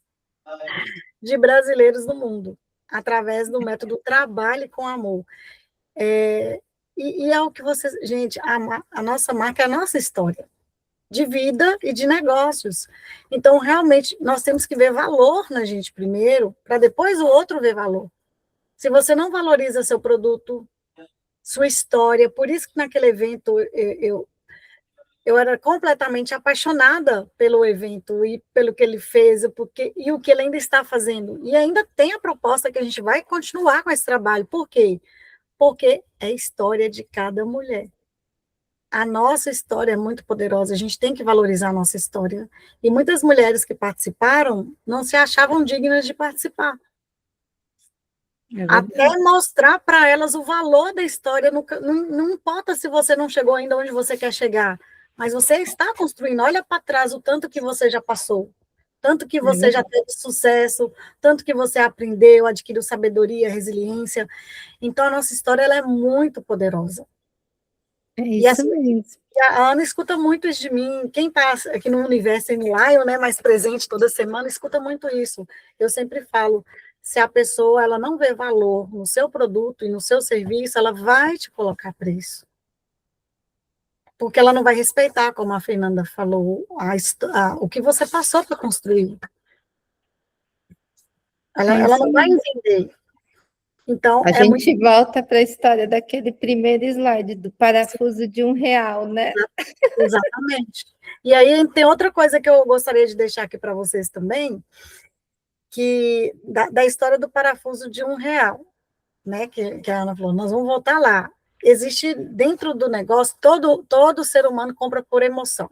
[SPEAKER 2] de brasileiros no mundo, através do método Trabalhe com Amor. É, e é o que vocês. Gente, a nossa marca é a nossa história. de vida e de negócios. Então, realmente, nós temos que ver valor na gente primeiro, para depois o outro ver valor. Se você não valoriza seu produto, sua história, por isso que naquele evento eu era completamente apaixonada pelo evento e pelo que ele fez, e o que ele ainda está fazendo. E ainda tem a proposta que a gente vai continuar com esse trabalho. Por quê? Porque é a história de cada mulher. A nossa história é muito poderosa, a gente tem que valorizar a nossa história. E muitas mulheres que participaram não se achavam dignas de participar. Até mostrar para elas o valor da história, não importa se você não chegou ainda onde você quer chegar, mas você está construindo, olha para trás o tanto que você já passou, tanto que você já teve sucesso, tanto que você aprendeu, adquiriu sabedoria, resiliência. Então, a nossa história ela é muito poderosa.
[SPEAKER 1] É
[SPEAKER 2] E
[SPEAKER 1] isso
[SPEAKER 2] assim,
[SPEAKER 1] mesmo.
[SPEAKER 2] a Ana escuta muito isso de mim, quem está aqui no Universo Lion, né, mais presente toda semana, escuta muito isso. Eu sempre falo, se a pessoa ela não vê valor no seu produto e no seu serviço, ela vai te colocar preço. Porque ela não vai respeitar, como a Fernanda falou, o que você passou para construir. Ela
[SPEAKER 1] isso
[SPEAKER 2] não vai
[SPEAKER 1] mesmo.
[SPEAKER 2] entender. Então,
[SPEAKER 1] A
[SPEAKER 2] é muito.
[SPEAKER 1] gente volta para a história daquele primeiro slide do parafuso de R$ 1, né?
[SPEAKER 2] Exatamente. E aí tem outra coisa que eu gostaria de deixar aqui para vocês também, que da história do parafuso de R$ 1, né? Que a Ana falou, nós vamos voltar lá. Existe dentro do negócio, todo ser humano compra por emoção.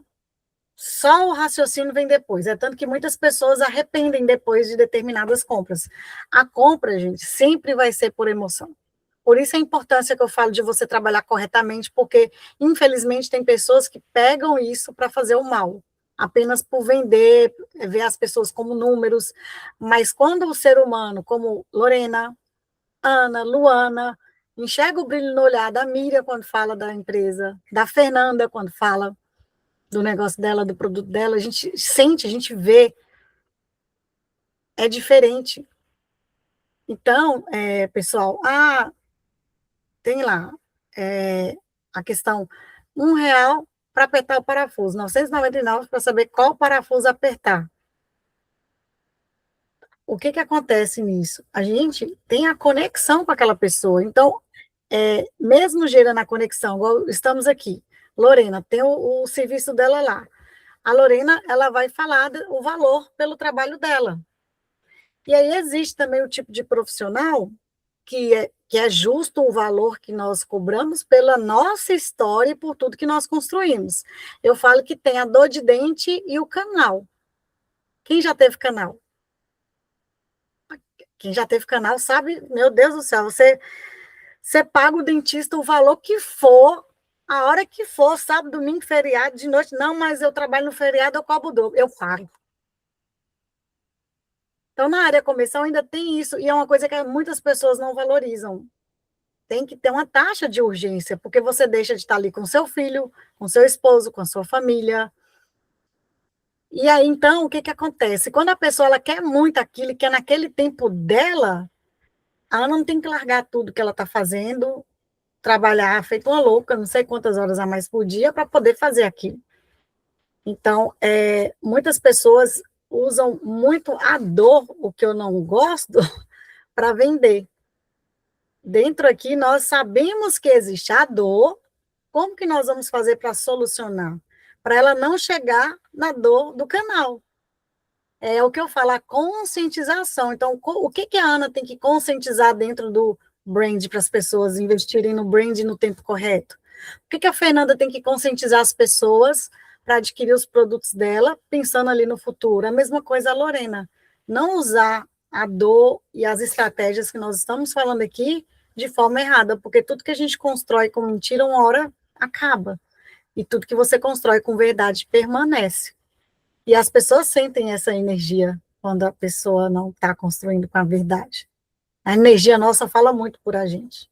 [SPEAKER 2] Só o raciocínio vem depois. É tanto que muitas pessoas arrependem depois de determinadas compras. A compra, gente, sempre vai ser por emoção. Por isso a importância que eu falo de você trabalhar corretamente, porque, infelizmente, tem pessoas que pegam isso para fazer o mal, apenas por vender, ver as pessoas como números. Mas quando o ser humano, como Lorena, Ana, Luana, enxerga o brilho no olhar da Miriam quando fala da empresa, da Fernanda quando fala do negócio dela, do produto dela, a gente sente, a gente vê, é diferente. Então, pessoal, tem lá a questão R$ 1 para apertar o parafuso, 999 para saber qual parafuso apertar. O que acontece nisso? A gente tem a conexão com aquela pessoa, então, mesmo gerando a conexão, igual estamos aqui, Lorena tem o serviço dela lá, a Lorena, ela vai falar o valor pelo trabalho dela. E aí existe também o tipo de profissional que é justo o valor que nós cobramos pela nossa história e por tudo que nós construímos. Eu falo que tem a dor de dente e o canal. Quem já teve canal? Quem já teve canal sabe, meu Deus do céu, você paga o dentista o valor que for, a hora que for, sábado, domingo, feriado, de noite. Não, mas eu trabalho no feriado, eu cobro o dobro. Eu pago. Então, na área comercial ainda tem isso, e é uma coisa que muitas pessoas não valorizam. Tem que ter uma taxa de urgência, porque você deixa de estar ali com seu filho, com seu esposo, com a sua família. E aí, então, o que acontece? Quando a pessoa ela quer muito aquilo, quer naquele tempo dela, ela não tem que largar tudo que ela está fazendo, trabalhar feito uma louca, não sei quantas horas a mais por dia, para poder fazer aquilo. Então, muitas pessoas usam muito a dor, o que eu não gosto, para vender. Dentro aqui, nós sabemos que existe a dor, como que nós vamos fazer para solucionar? Para ela não chegar na dor do canal. É o que eu falo, a conscientização. Então, o que a Ana tem que conscientizar dentro do brand para as pessoas investirem no brand no tempo correto? O que a Fernanda tem que conscientizar as pessoas para adquirir os produtos dela, pensando ali no futuro? A mesma coisa a Lorena. Não usar a dor e as estratégias que nós estamos falando aqui de forma errada, porque tudo que a gente constrói com mentira, uma hora acaba. E tudo que você constrói com verdade permanece. E as pessoas sentem essa energia quando a pessoa não está construindo com a verdade. A energia nossa fala muito por a gente.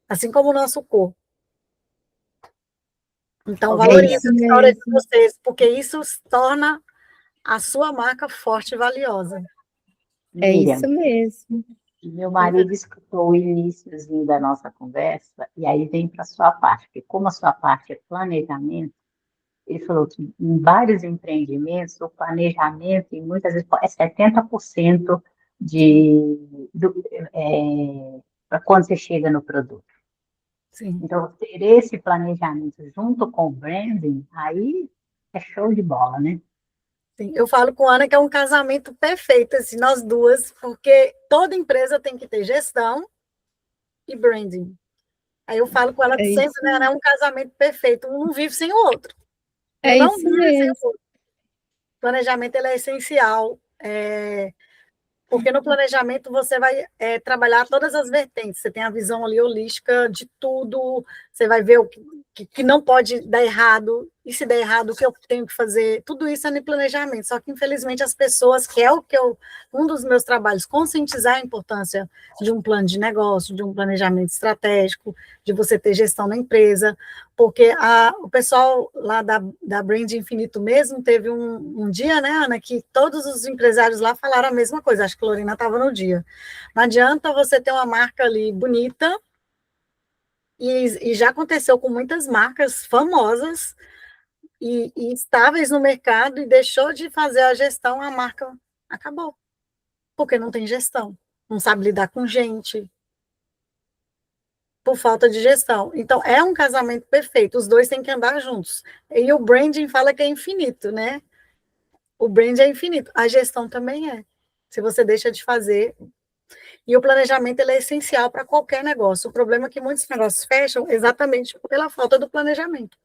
[SPEAKER 2] Assim como o nosso corpo. Então, valorize a história de vocês, porque isso torna a sua marca forte e valiosa.
[SPEAKER 1] É isso mesmo.
[SPEAKER 4] Meu marido escutou o iníciozinho da nossa conversa, e aí vem para a sua parte, porque como a sua parte é planejamento, ele falou que em vários empreendimentos, o planejamento, e muitas vezes, é 70% para quando você chega no produto.
[SPEAKER 2] Sim.
[SPEAKER 4] Então, ter esse planejamento junto com o branding, aí é show de bola, né?
[SPEAKER 2] Sim, eu falo com a Ana que é um casamento perfeito, assim, nós duas, porque toda empresa tem que ter gestão e branding. Aí eu falo com ela
[SPEAKER 1] É
[SPEAKER 2] sempre,
[SPEAKER 1] isso,
[SPEAKER 2] né, é um casamento perfeito, um não vive sem o outro. Um
[SPEAKER 1] é
[SPEAKER 2] não
[SPEAKER 1] isso
[SPEAKER 2] vive sem o
[SPEAKER 1] mesmo.
[SPEAKER 2] outro. O planejamento ele é essencial, porque no planejamento você vai trabalhar todas as vertentes, você tem a visão ali holística de tudo, você vai ver o que não pode dar errado, e se der errado, o que eu tenho que fazer, tudo isso é no planejamento, só que infelizmente as pessoas, que é um dos meus trabalhos, conscientizar a importância de um plano de negócio, de um planejamento estratégico, de você ter gestão na empresa, porque o pessoal lá da Brand Infinito mesmo teve um dia, né, Ana, que todos os empresários lá falaram a mesma coisa, acho que a Lorena estava no dia. Não adianta você ter uma marca ali bonita, e já aconteceu com muitas marcas famosas e estáveis no mercado, e deixou de fazer a gestão, a marca acabou, porque não tem gestão, não sabe lidar com gente, por falta de gestão. Então, é um casamento perfeito, os dois têm que andar juntos. E o branding fala que é infinito, né? O brand é infinito, a gestão também é. Se você deixa de fazer. E o planejamento ele é essencial para qualquer negócio. O problema é que muitos negócios fecham exatamente pela falta do planejamento.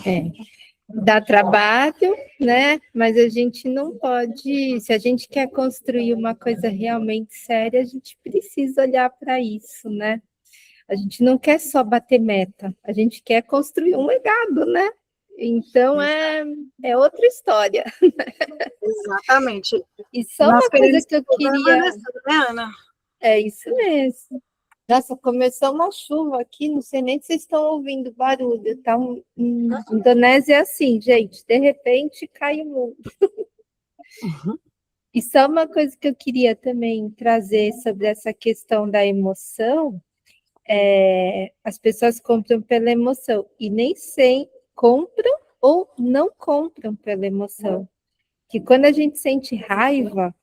[SPEAKER 1] É. Dá trabalho, né? Mas a gente não pode, se a gente quer construir uma coisa realmente séria, a gente precisa olhar para isso, né? A gente não quer só bater meta, a gente quer construir um legado, né? Então é outra história.
[SPEAKER 2] Exatamente.
[SPEAKER 1] E só
[SPEAKER 2] Nós
[SPEAKER 1] uma coisa
[SPEAKER 2] queremos
[SPEAKER 1] que eu
[SPEAKER 2] que
[SPEAKER 1] queria.
[SPEAKER 2] né, Ana?
[SPEAKER 1] É isso mesmo. Nossa, começou uma chuva aqui, não sei nem se vocês estão ouvindo barulho, tá? Indonésia é assim, gente, de repente cai o mundo.
[SPEAKER 2] Uhum.
[SPEAKER 1] E só uma coisa que eu queria também trazer sobre essa questão da emoção, as pessoas compram pela emoção e nem sempre compram ou não compram pela emoção. Que quando a gente sente raiva,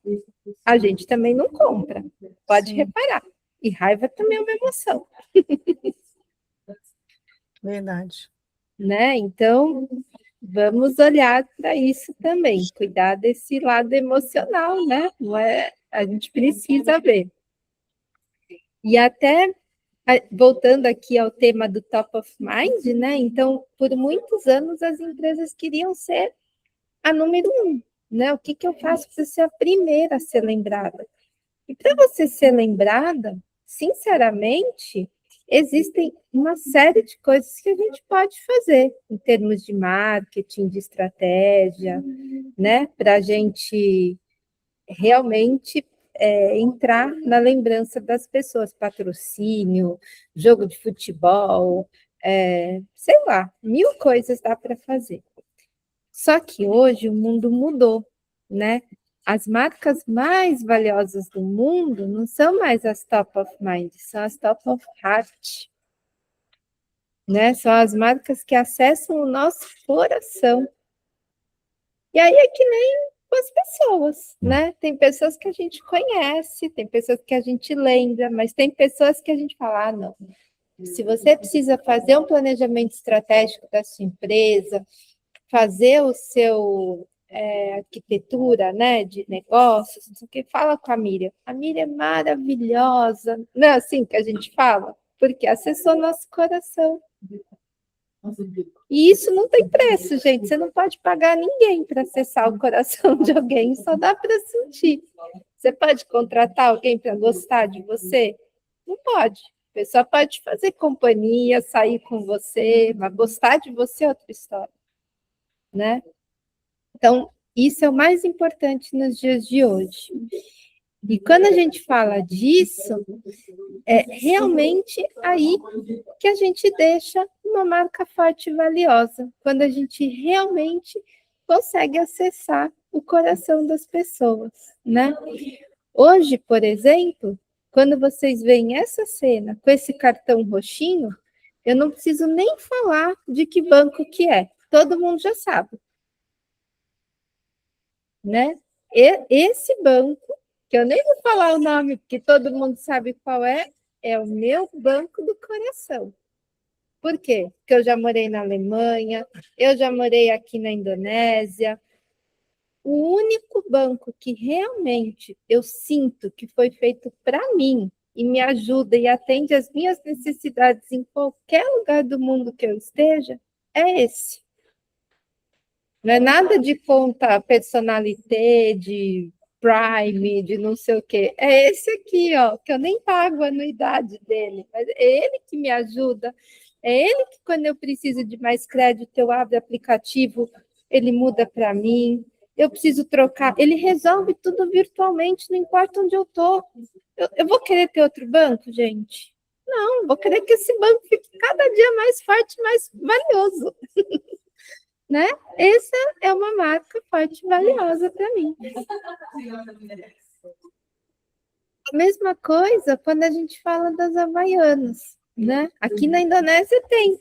[SPEAKER 1] a gente também não compra. Pode
[SPEAKER 2] Sim.
[SPEAKER 1] reparar. E raiva também é uma emoção.
[SPEAKER 2] Verdade.
[SPEAKER 1] Né? Então, vamos olhar para isso também, cuidar desse lado emocional, né? Não é, a gente precisa ver. E até voltando aqui ao tema do top of mind, né? Então, por muitos anos as empresas queriam ser a número 1, né? O que eu faço para ser a primeira a ser lembrada? E para você ser lembrada, sinceramente, existem uma série de coisas que a gente pode fazer em termos de marketing, de estratégia, né? Para a gente realmente entrar na lembrança das pessoas, patrocínio, jogo de futebol, sei lá, 1000 coisas dá para fazer. Só que hoje o mundo mudou, né? As marcas mais valiosas do mundo não são mais as top of mind, são as top of heart, né? São as marcas que acessam o nosso coração. E aí é que nem com as pessoas, né? Tem pessoas que a gente conhece, tem pessoas que a gente lembra, mas tem pessoas que a gente fala, não. Se você precisa fazer um planejamento estratégico da sua empresa, fazer o seu arquitetura, né, de negócios, não sei o que, fala com a Miriam. A Miriam é maravilhosa, não é assim que a gente fala? Porque acessou nosso coração. E isso não tem preço, gente. Você não pode pagar ninguém para acessar o coração de alguém, só dá para sentir. Você pode contratar alguém para gostar de você? Não pode. A pessoa pode fazer companhia, sair com você, mas gostar de você é outra história, né? Então, isso é o mais importante nos dias de hoje. E quando a gente fala disso, é realmente aí que a gente deixa uma marca forte e valiosa, quando a gente realmente consegue acessar o coração das pessoas, né? Hoje, por exemplo, quando vocês veem essa cena com esse cartão roxinho, Eu não preciso nem falar de que banco que é. Todo mundo já sabe. Né? E esse banco, que eu nem vou falar o nome, porque todo mundo sabe qual é o meu banco do coração. Por quê? Porque eu já morei na Alemanha, eu já morei aqui na Indonésia. O único banco que realmente eu sinto que foi feito para mim e me ajuda e atende às minhas necessidades em qualquer lugar do mundo que eu esteja, é esse. Não é nada de conta personalité, de Prime, de não sei o quê. É esse aqui, ó, que eu nem pago a anuidade dele, mas é ele que me ajuda. É ele que, quando eu preciso de mais crédito, eu abro o aplicativo, ele muda para mim. Eu preciso trocar, ele resolve tudo virtualmente, não importa onde eu estou. Eu vou querer ter outro banco, gente? Não, vou querer que esse banco fique cada dia mais forte, mais valioso. Né? Essa é uma marca forte e valiosa para mim. A mesma coisa quando a gente fala das Havaianas, né? Aqui na Indonésia tem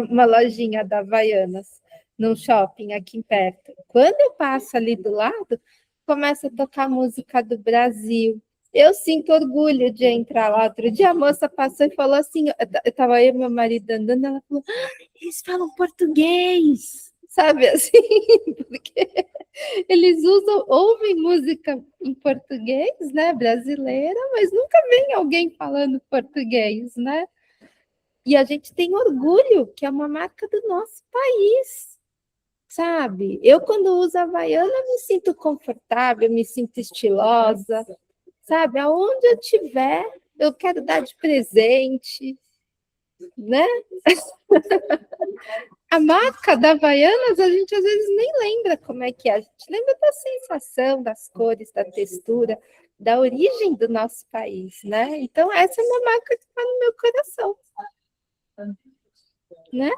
[SPEAKER 1] uma lojinha da Havaianas num shopping aqui perto. Quando eu passo ali do lado, começa a tocar música do Brasil. Eu sinto orgulho de entrar lá. Outro dia a moça passou e falou assim, eu estava aí meu marido andando, ela falou, eles falam português, sabe assim? Porque eles ouvem música em português, né, brasileira, mas nunca vem alguém falando português, né? E a gente tem orgulho, que é uma marca do nosso país, sabe? Eu, quando uso a Havaiana, me sinto confortável, me sinto estilosa, sabe? Aonde eu estiver, eu quero dar de presente, né? A marca da Havaianas, a gente às vezes nem lembra como é que é. A gente lembra da sensação, das cores, da textura, da origem do nosso país, né? Então, essa é uma marca que está no meu coração, né?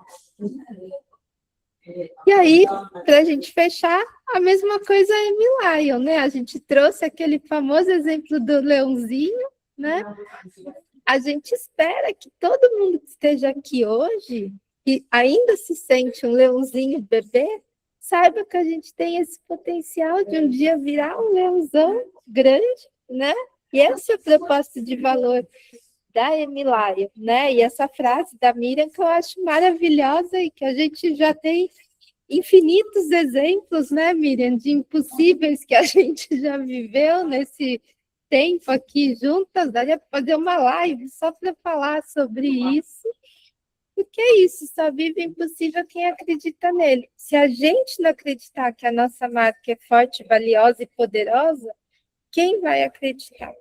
[SPEAKER 1] E aí, para a gente fechar, a mesma coisa é Amy Lion, né? A gente trouxe aquele famoso exemplo do leãozinho, né? A gente espera que todo mundo que esteja aqui hoje, que ainda se sente um leãozinho bebê, saiba que a gente tem esse potencial de um dia virar um leãozão grande, né? E essa é a proposta de valor da Emilaia, né? E essa frase da Miriam que eu acho maravilhosa e que a gente já tem infinitos exemplos, né, Miriam, de impossíveis que a gente já viveu nesse tempo aqui juntas. Daria para fazer uma live só para falar sobre isso, porque é isso, só vive impossível quem acredita nele. Se a gente não acreditar que a nossa marca é forte, valiosa e poderosa, quem vai acreditar?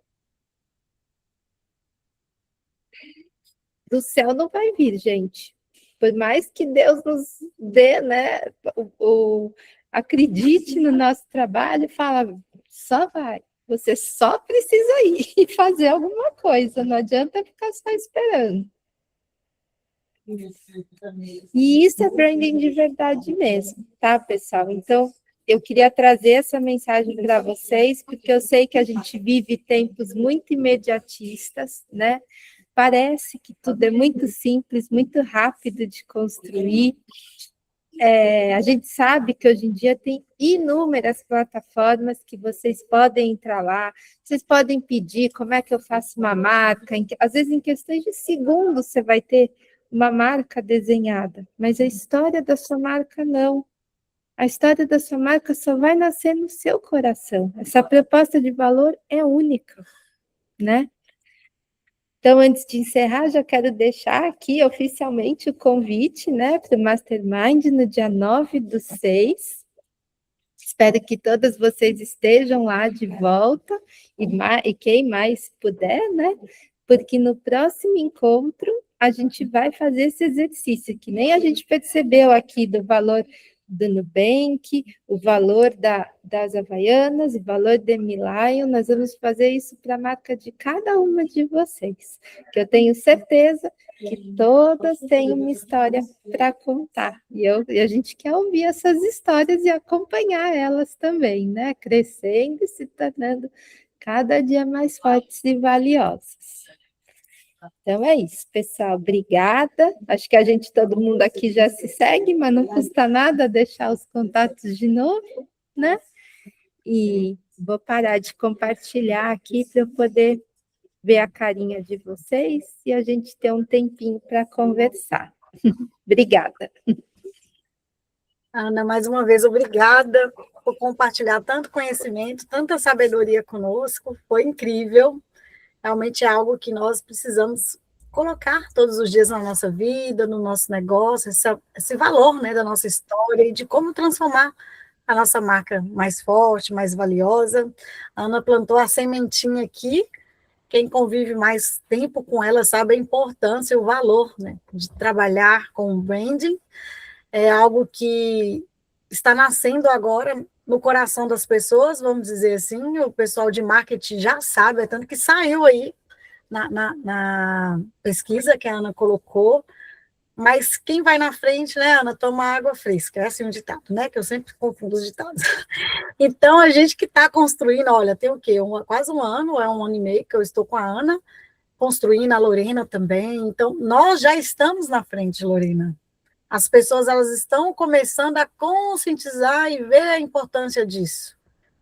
[SPEAKER 1] Do céu não vai vir, gente. Por mais que Deus nos dê, né, acredite no nosso trabalho, fala, só vai. Você só precisa ir e fazer alguma coisa, não adianta ficar só esperando. E isso é branding de verdade mesmo, tá, pessoal? Então, eu queria trazer essa mensagem para vocês, porque eu sei que a gente vive tempos muito imediatistas, né? Parece que tudo é muito simples, muito rápido de construir. A gente sabe que hoje em dia tem inúmeras plataformas que vocês podem entrar lá, vocês podem pedir como é que eu faço uma marca, às vezes em questões de segundos você vai ter uma marca desenhada, mas a história da sua marca não. A história da sua marca só vai nascer no seu coração. Essa proposta de valor é única, né? Então, antes de encerrar, já quero deixar aqui oficialmente o convite, né, para o Mastermind no dia 9/6. Espero que todas vocês estejam lá de volta e quem mais puder, né? Porque no próximo encontro a gente vai fazer esse exercício, que nem a gente percebeu aqui do valor do Nubank, o valor das Havaianas, o valor da Emilaio, nós vamos fazer isso para a marca de cada uma de vocês, que eu tenho certeza que todas têm uma história para contar, e a gente quer ouvir essas histórias e acompanhar elas também, né? Crescendo e se tornando cada dia mais fortes e valiosas. Então é isso, pessoal. Obrigada. Acho que todo mundo aqui já se segue, mas não custa nada deixar os contatos de novo, né? E vou parar de compartilhar aqui para eu poder ver a carinha de vocês e a gente ter um tempinho para conversar. Obrigada.
[SPEAKER 2] Ana, mais uma vez, obrigada por compartilhar tanto conhecimento, tanta sabedoria conosco. Foi incrível. Realmente é algo que nós precisamos colocar todos os dias na nossa vida, no nosso negócio, esse valor, né, da nossa história e de como transformar a nossa marca mais forte, mais valiosa. A Ana plantou a sementinha aqui. Quem convive mais tempo com ela sabe a importância e o valor, né, de trabalhar com o branding. É algo que está nascendo agora no coração das pessoas, vamos dizer assim. O pessoal de marketing já sabe, é tanto que saiu aí na pesquisa que a Ana colocou. Mas quem vai na frente, né, Ana, toma água fresca. É assim um ditado, né, que eu sempre confundo os ditados. Então, a gente que está construindo, olha, tem o quê? Quase um ano, é um ano e meio que eu estou com a Ana, construindo, a Lorena também. Então, nós já estamos na frente, Lorena. As pessoas, elas estão começando a conscientizar e ver a importância disso.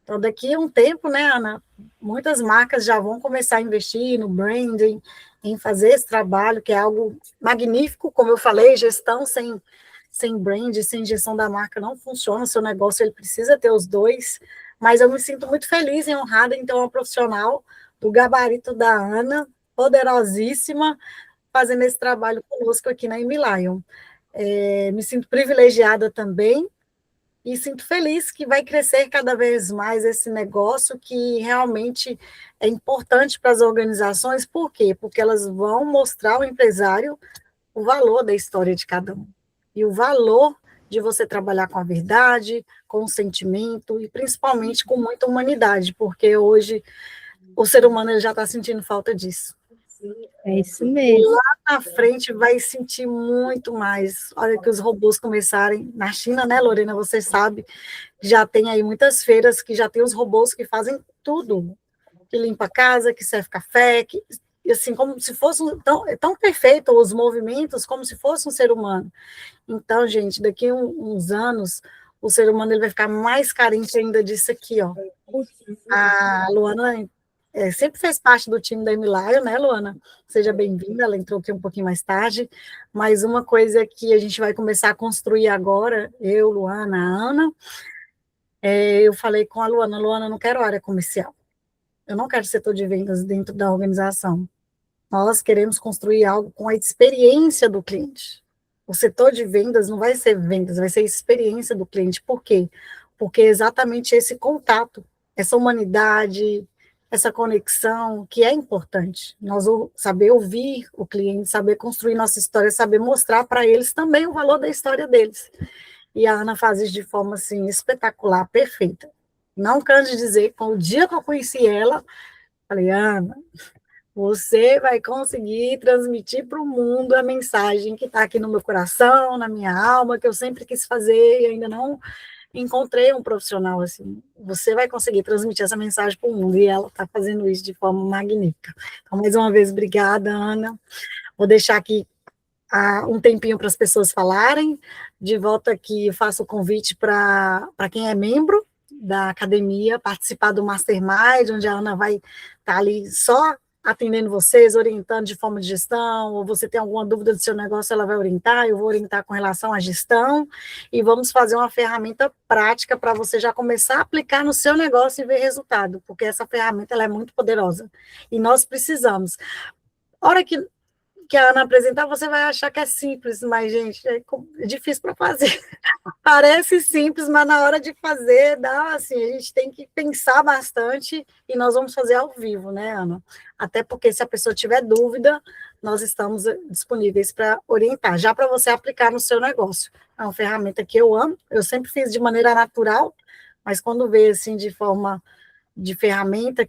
[SPEAKER 2] Então, daqui a um tempo, né, Ana, muitas marcas já vão começar a investir no branding, em fazer esse trabalho, que é algo magnífico, como eu falei, gestão sem brand, sem gestão da marca não funciona, o seu negócio ele precisa ter os dois, mas eu me sinto muito feliz e honrada em ter uma profissional do gabarito da Ana, poderosíssima, fazendo esse trabalho conosco aqui na Emilion. Me sinto privilegiada também, e sinto feliz que vai crescer cada vez mais esse negócio que realmente é importante para as organizações. Por quê? Porque elas vão mostrar ao empresário o valor da história de cada um. E o valor de você trabalhar com a verdade, com o sentimento e principalmente com muita humanidade, porque hoje o ser humano ele já está sentindo falta disso.
[SPEAKER 1] É isso mesmo.
[SPEAKER 2] Lá na frente vai sentir muito mais. Olha que os robôs começarem na China, né, Lorena? Você sabe, já tem aí muitas feiras que já tem os robôs que fazem tudo, que limpa a casa, que serve café, que assim como se fosse tão perfeito os movimentos como se fosse um ser humano. Então, gente, daqui a uns anos o ser humano ele vai ficar mais carente ainda disso aqui, ó. A Luana sempre fez parte do time da Emilion, né, Luana? Seja bem-vinda, ela entrou aqui um pouquinho mais tarde, mas uma coisa que a gente vai começar a construir agora, eu, Luana, a Ana, eu falei com a Luana, eu não quero área comercial, eu não quero setor de vendas dentro da organização, nós queremos construir algo com a experiência do cliente. O setor de vendas não vai ser vendas, vai ser experiência do cliente. Por quê? Porque é exatamente esse contato, essa humanidade, essa conexão que é importante. Nós saber ouvir o cliente, saber construir nossa história, saber mostrar para eles também o valor da história deles. E a Ana faz isso de forma assim espetacular, perfeita. Não canso de dizer, com o dia que eu conheci ela, falei, Ana, você vai conseguir transmitir para o mundo a mensagem que está aqui no meu coração, na minha alma, que eu sempre quis fazer e ainda não encontrei um profissional assim. Você vai conseguir transmitir essa mensagem para o mundo e ela está fazendo isso de forma magnífica. Então, mais uma vez, obrigada, Ana. Vou deixar aqui um tempinho para as pessoas falarem. De volta aqui, eu faço o convite para quem é membro da academia, participar do Mastermind, onde a Ana vai estar ali só atendendo vocês, orientando de forma de gestão, ou você tem alguma dúvida do seu negócio, ela vai orientar, eu vou orientar com relação à gestão, e vamos fazer uma ferramenta prática para você já começar a aplicar no seu negócio e ver resultado, porque essa ferramenta ela é muito poderosa, e nós precisamos. A hora que a Ana apresentar, você vai achar que é simples, mas, gente, é difícil para fazer. Parece simples, mas na hora de fazer, assim, a gente tem que pensar bastante e nós vamos fazer ao vivo, né, Ana? Até porque se a pessoa tiver dúvida, nós estamos disponíveis para orientar, já para você aplicar no seu negócio. É uma ferramenta que eu amo, eu sempre fiz de maneira natural, mas quando veio assim de forma de ferramenta,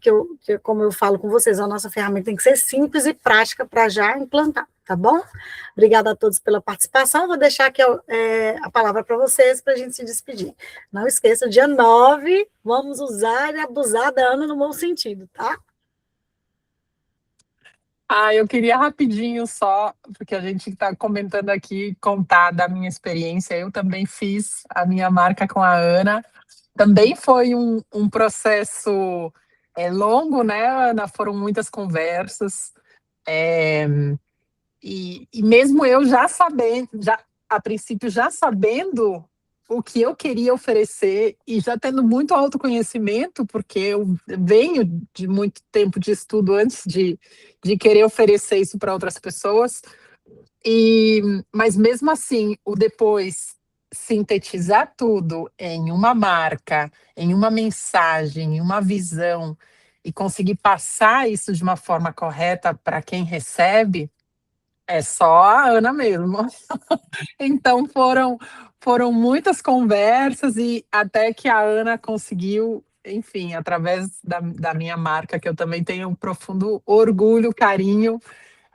[SPEAKER 2] como eu falo com vocês, a nossa ferramenta tem que ser simples e prática para já implantar, tá bom? Obrigada a todos pela participação, vou deixar aqui a palavra para vocês, para a gente se despedir. Não esqueça, dia 9, vamos usar e abusar da Ana no bom sentido, tá?
[SPEAKER 3] Eu queria rapidinho só, porque a gente está comentando aqui, contar da minha experiência. Eu também fiz a minha marca com a Ana. Também foi um processo longo, né, Ana? Foram muitas conversas. é, e mesmo eu já sabendo, já, a princípio já sabendo o que eu queria oferecer e já tendo muito autoconhecimento, porque eu venho de muito tempo de estudo antes de querer oferecer isso para outras pessoas. Mas mesmo assim, o depois sintetizar tudo em uma marca, em uma mensagem, em uma visão e conseguir passar isso de uma forma correta para quem recebe, é só a Ana mesmo. Então foram muitas conversas e até que a Ana conseguiu, enfim, através da minha marca, que eu também tenho um profundo orgulho, carinho,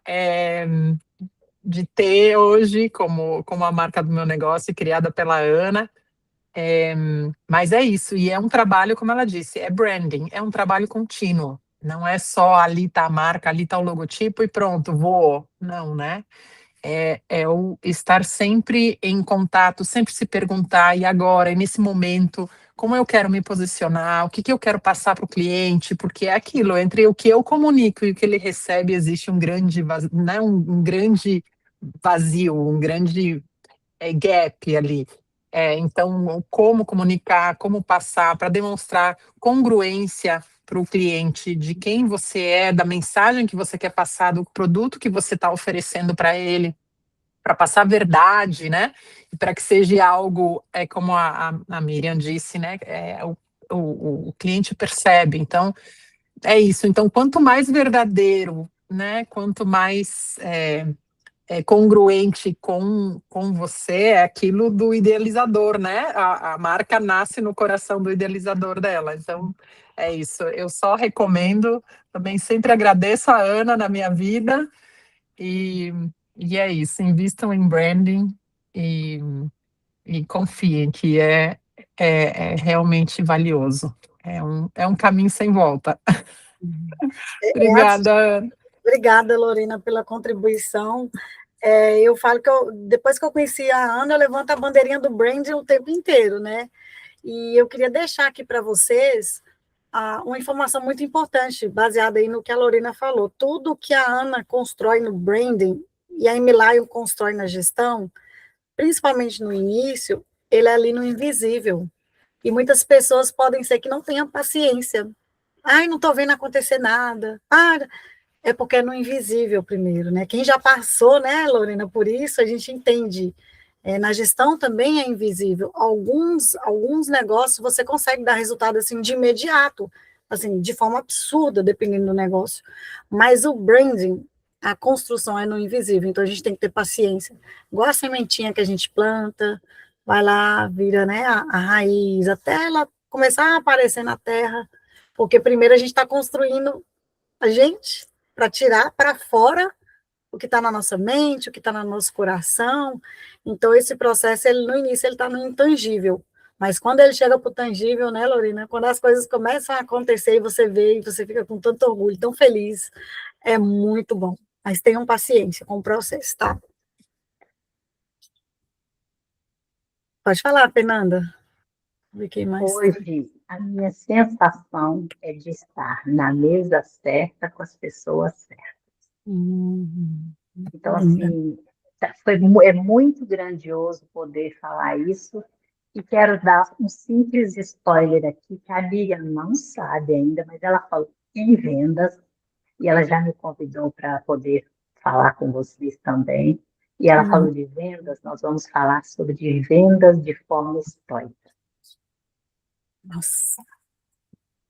[SPEAKER 3] é, de ter hoje como a marca do meu negócio, criada pela Ana. Mas é isso, e é um trabalho, como ela disse, é branding, é um trabalho contínuo. Não é só ali tá a marca, ali tá o logotipo e pronto, vou. Não, né? É o estar sempre em contato, sempre se perguntar, e agora, e nesse momento, como eu quero me posicionar, o que, que eu quero passar para o cliente, porque é aquilo, entre o que eu comunico e o que ele recebe, existe um grande vazio, né, um grande vazio, um grande gap ali. Então, como comunicar, como passar, para demonstrar congruência para o cliente de quem você é, da mensagem que você quer passar, do produto que você está oferecendo para ele, para passar a verdade, né? E para que seja algo, como a Miriam disse, né? O cliente percebe. Então, é isso. Então, quanto mais verdadeiro, né? Quanto mais congruente com você, é aquilo do idealizador, né? A marca nasce no coração do idealizador dela. Então, é isso. Eu só recomendo, também sempre agradeço a Ana na minha vida, e, e é isso, invistam em branding e, e confiem que é realmente valioso. É um caminho sem volta. Obrigada, Ana.
[SPEAKER 2] Obrigada, Lorena, pela contribuição. Eu falo que depois que eu conheci a Ana, eu levanto a bandeirinha do branding o tempo inteiro, né? E eu queria deixar aqui para vocês uma informação muito importante, baseada aí no que a Lorena falou. Tudo que a Ana constrói no branding e a Emilaio constrói na gestão, principalmente no início, ele é ali no invisível. E muitas pessoas podem ser que não tenham paciência. Ai, não estou vendo acontecer nada. É porque é no invisível primeiro, né? Quem já passou, né, Lorena, por isso, a gente entende. Na gestão também é invisível. Alguns negócios você consegue dar resultado assim de imediato, assim, de forma absurda, dependendo do negócio. Mas o branding, a construção é no invisível, então a gente tem que ter paciência. Igual a sementinha que a gente planta, vai lá, vira, né, a raiz, até ela começar a aparecer na terra, porque primeiro a gente está construindo a gente para tirar para fora o que está na nossa mente, o que está no nosso coração. Então, esse processo, no início, ele está no intangível. Mas quando ele chega para o tangível, né, Lorena? Quando as coisas começam a acontecer e você vê, e você fica com tanto orgulho, tão feliz, é muito bom. Mas tenham paciência com o processo, tá? Pode falar, Fernanda. Fiquei mais.
[SPEAKER 4] Hoje, a minha sensação é de estar na mesa certa com as pessoas certas. Então, assim, é muito grandioso poder falar isso. E quero dar um simples spoiler aqui, que a Miriam não sabe ainda, mas ela falou em vendas, e ela já me convidou para poder falar com vocês também. E ela falou de vendas, nós vamos falar sobre vendas de forma estoica.
[SPEAKER 2] Nossa.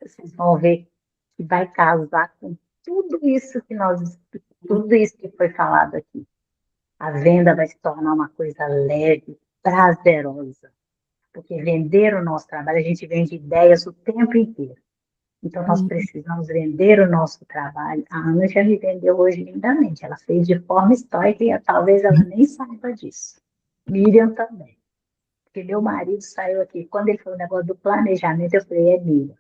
[SPEAKER 4] Vocês vão ver que vai casar com tudo isso que foi falado aqui. A venda vai se tornar uma coisa leve, prazerosa. Porque vender o nosso trabalho, a gente vende ideias o tempo inteiro. Então, nós precisamos vender o nosso trabalho. A Ana já me vendeu hoje lindamente. Ela fez de forma estoica e talvez ela nem saiba disso. Miriam também. Porque meu marido saiu aqui. Quando ele falou o negócio do planejamento, eu falei, Miriam.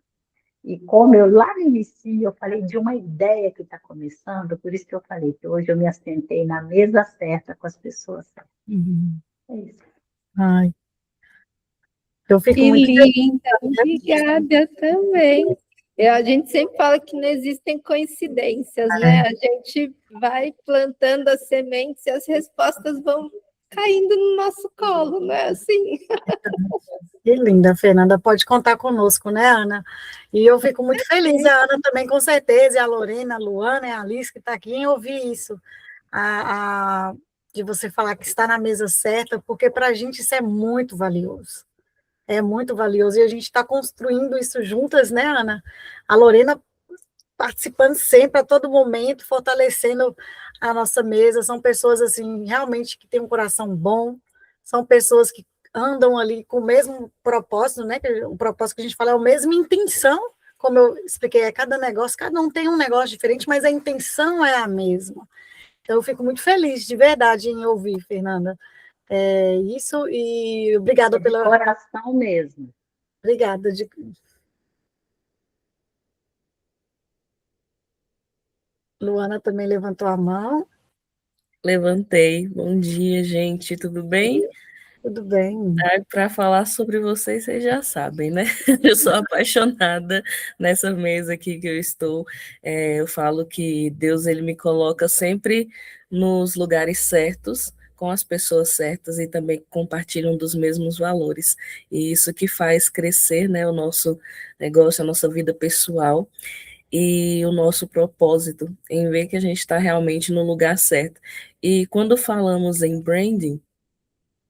[SPEAKER 4] E como eu lá no início eu falei de uma ideia que está começando, por isso que eu falei que hoje eu me assentei na mesa certa com as pessoas certas. É isso.
[SPEAKER 2] Ai, eu fico
[SPEAKER 1] Que
[SPEAKER 2] muito
[SPEAKER 1] linda,
[SPEAKER 2] feliz.
[SPEAKER 1] obrigada também. A gente sempre fala que não existem coincidências, né? A gente vai plantando as sementes e as respostas vão caindo no nosso colo, não é assim?
[SPEAKER 2] Que linda, Fernanda. Pode contar conosco, né, Ana? E eu fico muito feliz, a Ana também, com certeza, e a Lorena, a Luana e a Alice, que está aqui, em ouvir isso, de você falar que está na mesa certa, porque para a gente isso é muito valioso. É muito valioso, e a gente está construindo isso juntas, né, Ana? A Lorena participando sempre, a todo momento, fortalecendo a nossa mesa. São pessoas, assim, realmente que têm um coração bom, são pessoas que andam ali com o mesmo propósito, né? O propósito que a gente fala é a mesma intenção, como eu expliquei, é cada negócio, cada um tem um negócio diferente, mas a intenção é a mesma. Então, eu fico muito feliz, de verdade, em ouvir, Fernanda. Isso, e obrigada
[SPEAKER 4] É de
[SPEAKER 2] pela...
[SPEAKER 4] coração mesmo.
[SPEAKER 2] Obrigada. Luana também levantou a mão.
[SPEAKER 5] Levantei. Bom dia, gente. Tudo bem?
[SPEAKER 2] Tudo bem.
[SPEAKER 5] Para falar sobre vocês já sabem, né? Eu sou apaixonada nessa mesa aqui que eu estou. Eu falo que Deus ele me coloca sempre nos lugares certos, com as pessoas certas e também compartilham dos mesmos valores. E isso que faz crescer, né, o nosso negócio, a nossa vida pessoal e o nosso propósito em ver que a gente está realmente no lugar certo. E quando falamos em branding,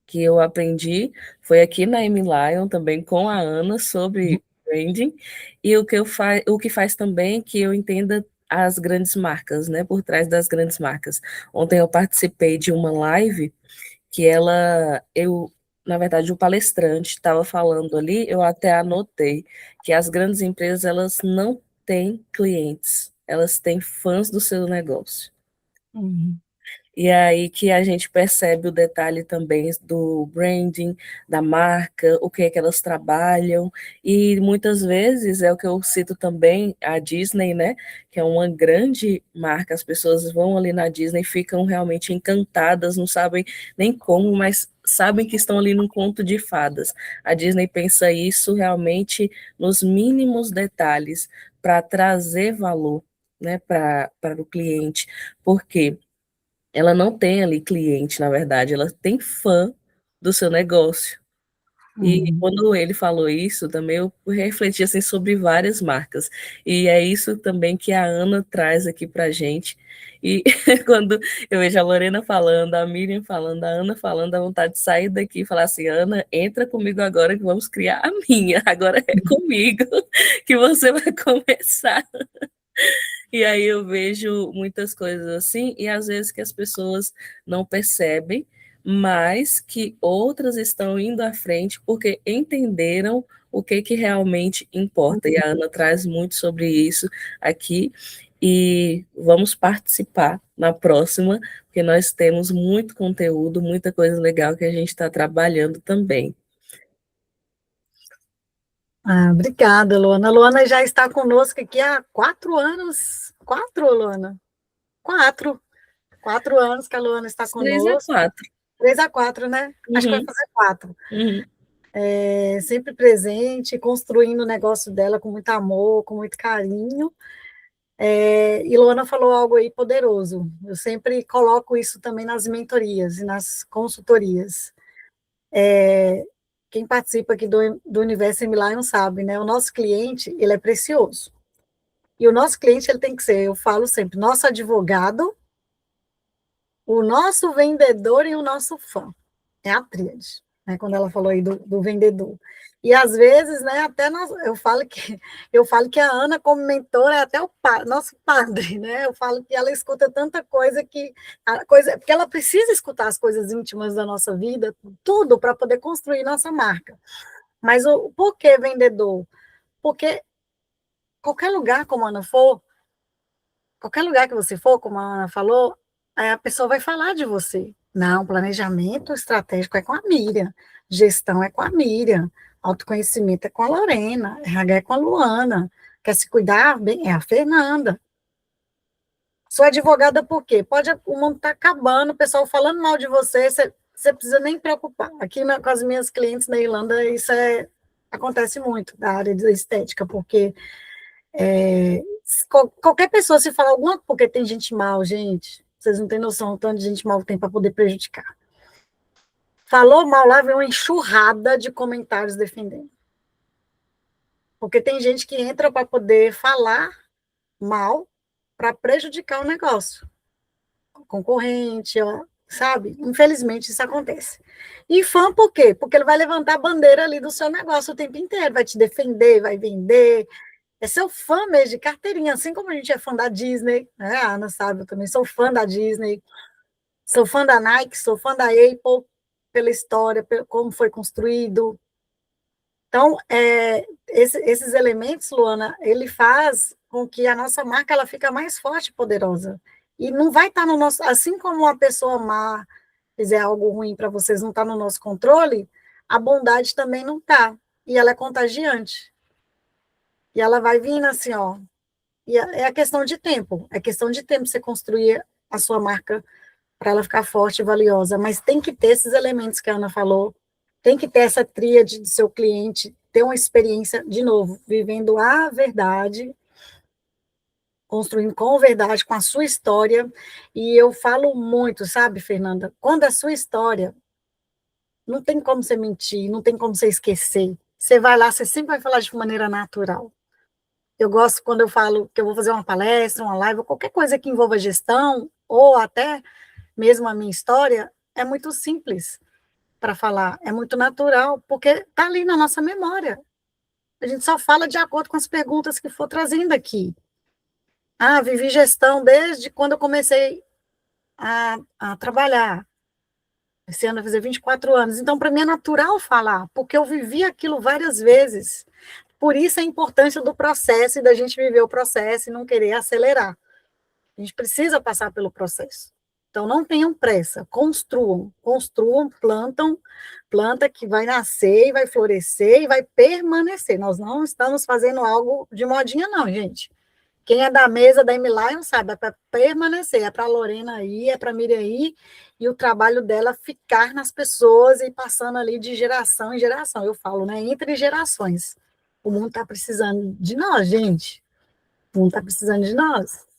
[SPEAKER 5] que eu aprendi foi aqui na M Lion também com a Ana sobre branding, e o que faz também que eu entenda as grandes marcas, né, por trás das grandes marcas. Ontem eu participei de uma live que na verdade, o palestrante estava falando ali, eu até anotei que as grandes empresas, elas não têm clientes, elas têm fãs do seu negócio.
[SPEAKER 2] Uhum.
[SPEAKER 5] E é aí que a gente percebe o detalhe também do branding, da marca, o que é que elas trabalham, e muitas vezes é o que eu cito também, a Disney, né, que é uma grande marca, as pessoas vão ali na Disney e ficam realmente encantadas, não sabem nem como, mas sabem que estão ali num conto de fadas. A Disney pensa isso realmente nos mínimos detalhes para trazer valor, né, para o cliente, porque ela não tem ali cliente, na verdade, ela tem fã do seu negócio. E
[SPEAKER 2] Uhum.
[SPEAKER 5] quando ele falou isso, também eu refleti assim sobre várias marcas. E é isso também que a Ana traz aqui pra gente. E quando eu vejo a Lorena falando, a Miriam falando, a Ana falando, dá vontade de sair daqui e falar assim: Ana, entra comigo agora que vamos criar a minha. Agora é comigo que você vai começar. E aí eu vejo muitas coisas assim, e às vezes que as pessoas não percebem, mas que outras estão indo à frente porque entenderam o que realmente importa. E a Ana traz muito sobre isso aqui, e vamos participar na próxima, porque nós temos muito conteúdo, muita coisa legal que a gente está trabalhando também.
[SPEAKER 2] Obrigada, Luana. A Luana já está conosco aqui há 4 anos. 4, Luana? 4. 4 anos que a Luana está
[SPEAKER 5] 3 a
[SPEAKER 2] conosco.
[SPEAKER 5] 4.
[SPEAKER 2] 3 a 4, né? Acho que vai fazer 4.
[SPEAKER 5] Uhum.
[SPEAKER 2] Sempre presente, construindo o negócio dela com muito amor, com muito carinho. E Luana falou algo aí poderoso. Eu sempre coloco isso também nas mentorias e nas consultorias. Quem participa aqui do Universo M não sabe, né? O nosso cliente, ele é precioso. E o nosso cliente, ele tem que ser, eu falo sempre, nosso advogado, o nosso vendedor e o nosso fã. É a tríade, né? Quando ela falou aí do vendedor. E às vezes, né, até eu falo que a Ana, como mentora, é até nosso padre, né? Eu falo que ela escuta tanta coisa porque ela precisa escutar as coisas íntimas da nossa vida, tudo para poder construir nossa marca. Mas por que vendedor? Porque qualquer lugar, como a Ana for, qualquer lugar que você for, como a Ana falou, a pessoa vai falar de você. Não, planejamento estratégico é com a Miriam, gestão é com a Miriam, autoconhecimento é com a Lorena, RH é com a Luana, quer se cuidar bem, é a Fernanda. Sou advogada por quê? O mundo está acabando, o pessoal falando mal de você, você precisa nem preocupar. Aqui com as minhas clientes na Irlanda, isso acontece muito da área de estética, porque qualquer pessoa se falar alguma coisa, porque tem gente mal, gente, vocês não têm noção do tanto de gente mal que tem para poder prejudicar. Falou mal lá, vem uma enxurrada de comentários defendendo. Porque tem gente que entra para poder falar mal para prejudicar o negócio. O concorrente, ó, sabe? Infelizmente isso acontece. E fã por quê? Porque ele vai levantar a bandeira ali do seu negócio o tempo inteiro, vai te defender, vai vender. É seu fã mesmo, de carteirinha, assim como a gente é fã da Disney, né? A Ana sabe, eu também sou fã da Disney, sou fã da Nike, sou fã da Apple, pela história, como foi construído. Então, esses elementos, Luana, ele faz com que a nossa marca ela fica mais forte e poderosa. E não vai estar no nosso... Assim como uma pessoa má fizer algo ruim para vocês, não está no nosso controle, a bondade também não está. E ela é contagiante. E ela vai vindo assim, ó. E é a questão de tempo. É questão de tempo você construir a sua marca para ela ficar forte e valiosa. Mas tem que ter esses elementos que a Ana falou, tem que ter essa tríade do seu cliente, ter uma experiência, de novo, vivendo a verdade, construindo com verdade, com a sua história. E eu falo muito, sabe, Fernanda? Quando a sua história, não tem como você mentir, não tem como você esquecer. Você vai lá, você sempre vai falar de maneira natural. Eu gosto quando eu falo que eu vou fazer uma palestra, uma live, ou qualquer coisa que envolva gestão, ou até mesmo a minha história, é muito simples para falar, é muito natural, porque está ali na nossa memória. A gente só fala de acordo com as perguntas que for trazendo aqui. Ah, vivi gestão desde quando eu comecei a trabalhar. Esse ano vai fazer 24 anos. Então, para mim é natural falar, porque eu vivi aquilo várias vezes. Por isso a importância do processo e da gente viver o processo e não querer acelerar. A gente precisa passar pelo processo. Então, não tenham pressa, construam, planta que vai nascer e vai florescer e vai permanecer. Nós não estamos fazendo algo de modinha, não, gente. Quem é da mesa da Emilion sabe, é para permanecer, é para a Lorena aí, é para a Miriam aí, e o trabalho dela ficar nas pessoas e passando ali de geração em geração. Eu falo, né? Entre gerações. O mundo está precisando de nós, gente. O mundo está precisando de nós.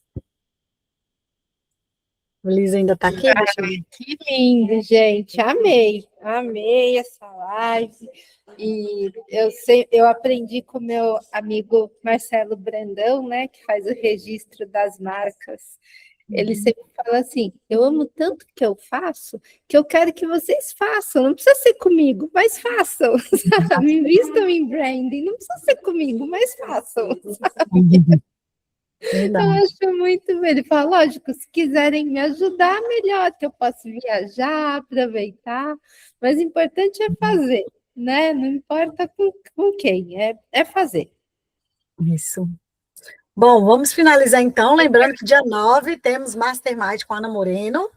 [SPEAKER 2] O Liz ainda está aqui? Deixa eu ver.
[SPEAKER 1] Que lindo, gente. Amei essa live. E eu aprendi com meu amigo Marcelo Brandão, né, que faz o registro das marcas. Ele sempre fala assim: eu amo tanto o que eu faço que eu quero que vocês façam. Não precisa ser comigo, mas façam. Sabe? Invistam em branding. Não precisa ser comigo, mas façam. Eu acho muito bem. Ele fala, lógico, se quiserem me ajudar, melhor, que eu posso viajar, aproveitar, mas o importante é fazer, né? Não importa com quem, é fazer.
[SPEAKER 2] Isso. Bom, vamos finalizar então, lembrando que dia 9 temos Mastermind com a Ana Moreno,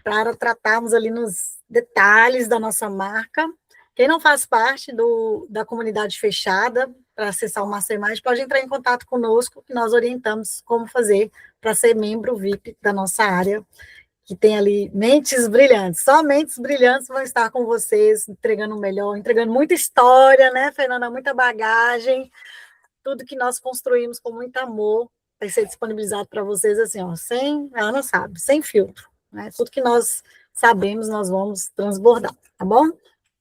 [SPEAKER 2] para tratarmos ali nos detalhes da nossa marca. Quem não faz parte da comunidade fechada, para acessar o Mastermind, pode entrar em contato conosco, que nós orientamos como fazer para ser membro VIP da nossa área, que tem ali mentes brilhantes. Só mentes brilhantes vão estar com vocês, entregando o melhor, entregando muita história, né, Fernanda? Muita bagagem, tudo que nós construímos com muito amor vai ser disponibilizado para vocês, assim, ó, a Ana sabe, sem filtro, né? Tudo que nós sabemos, nós vamos transbordar, tá bom?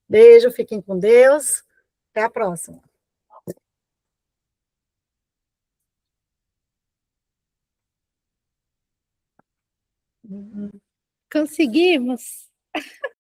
[SPEAKER 2] Beijo, fiquem com Deus, até a próxima.
[SPEAKER 1] Conseguimos!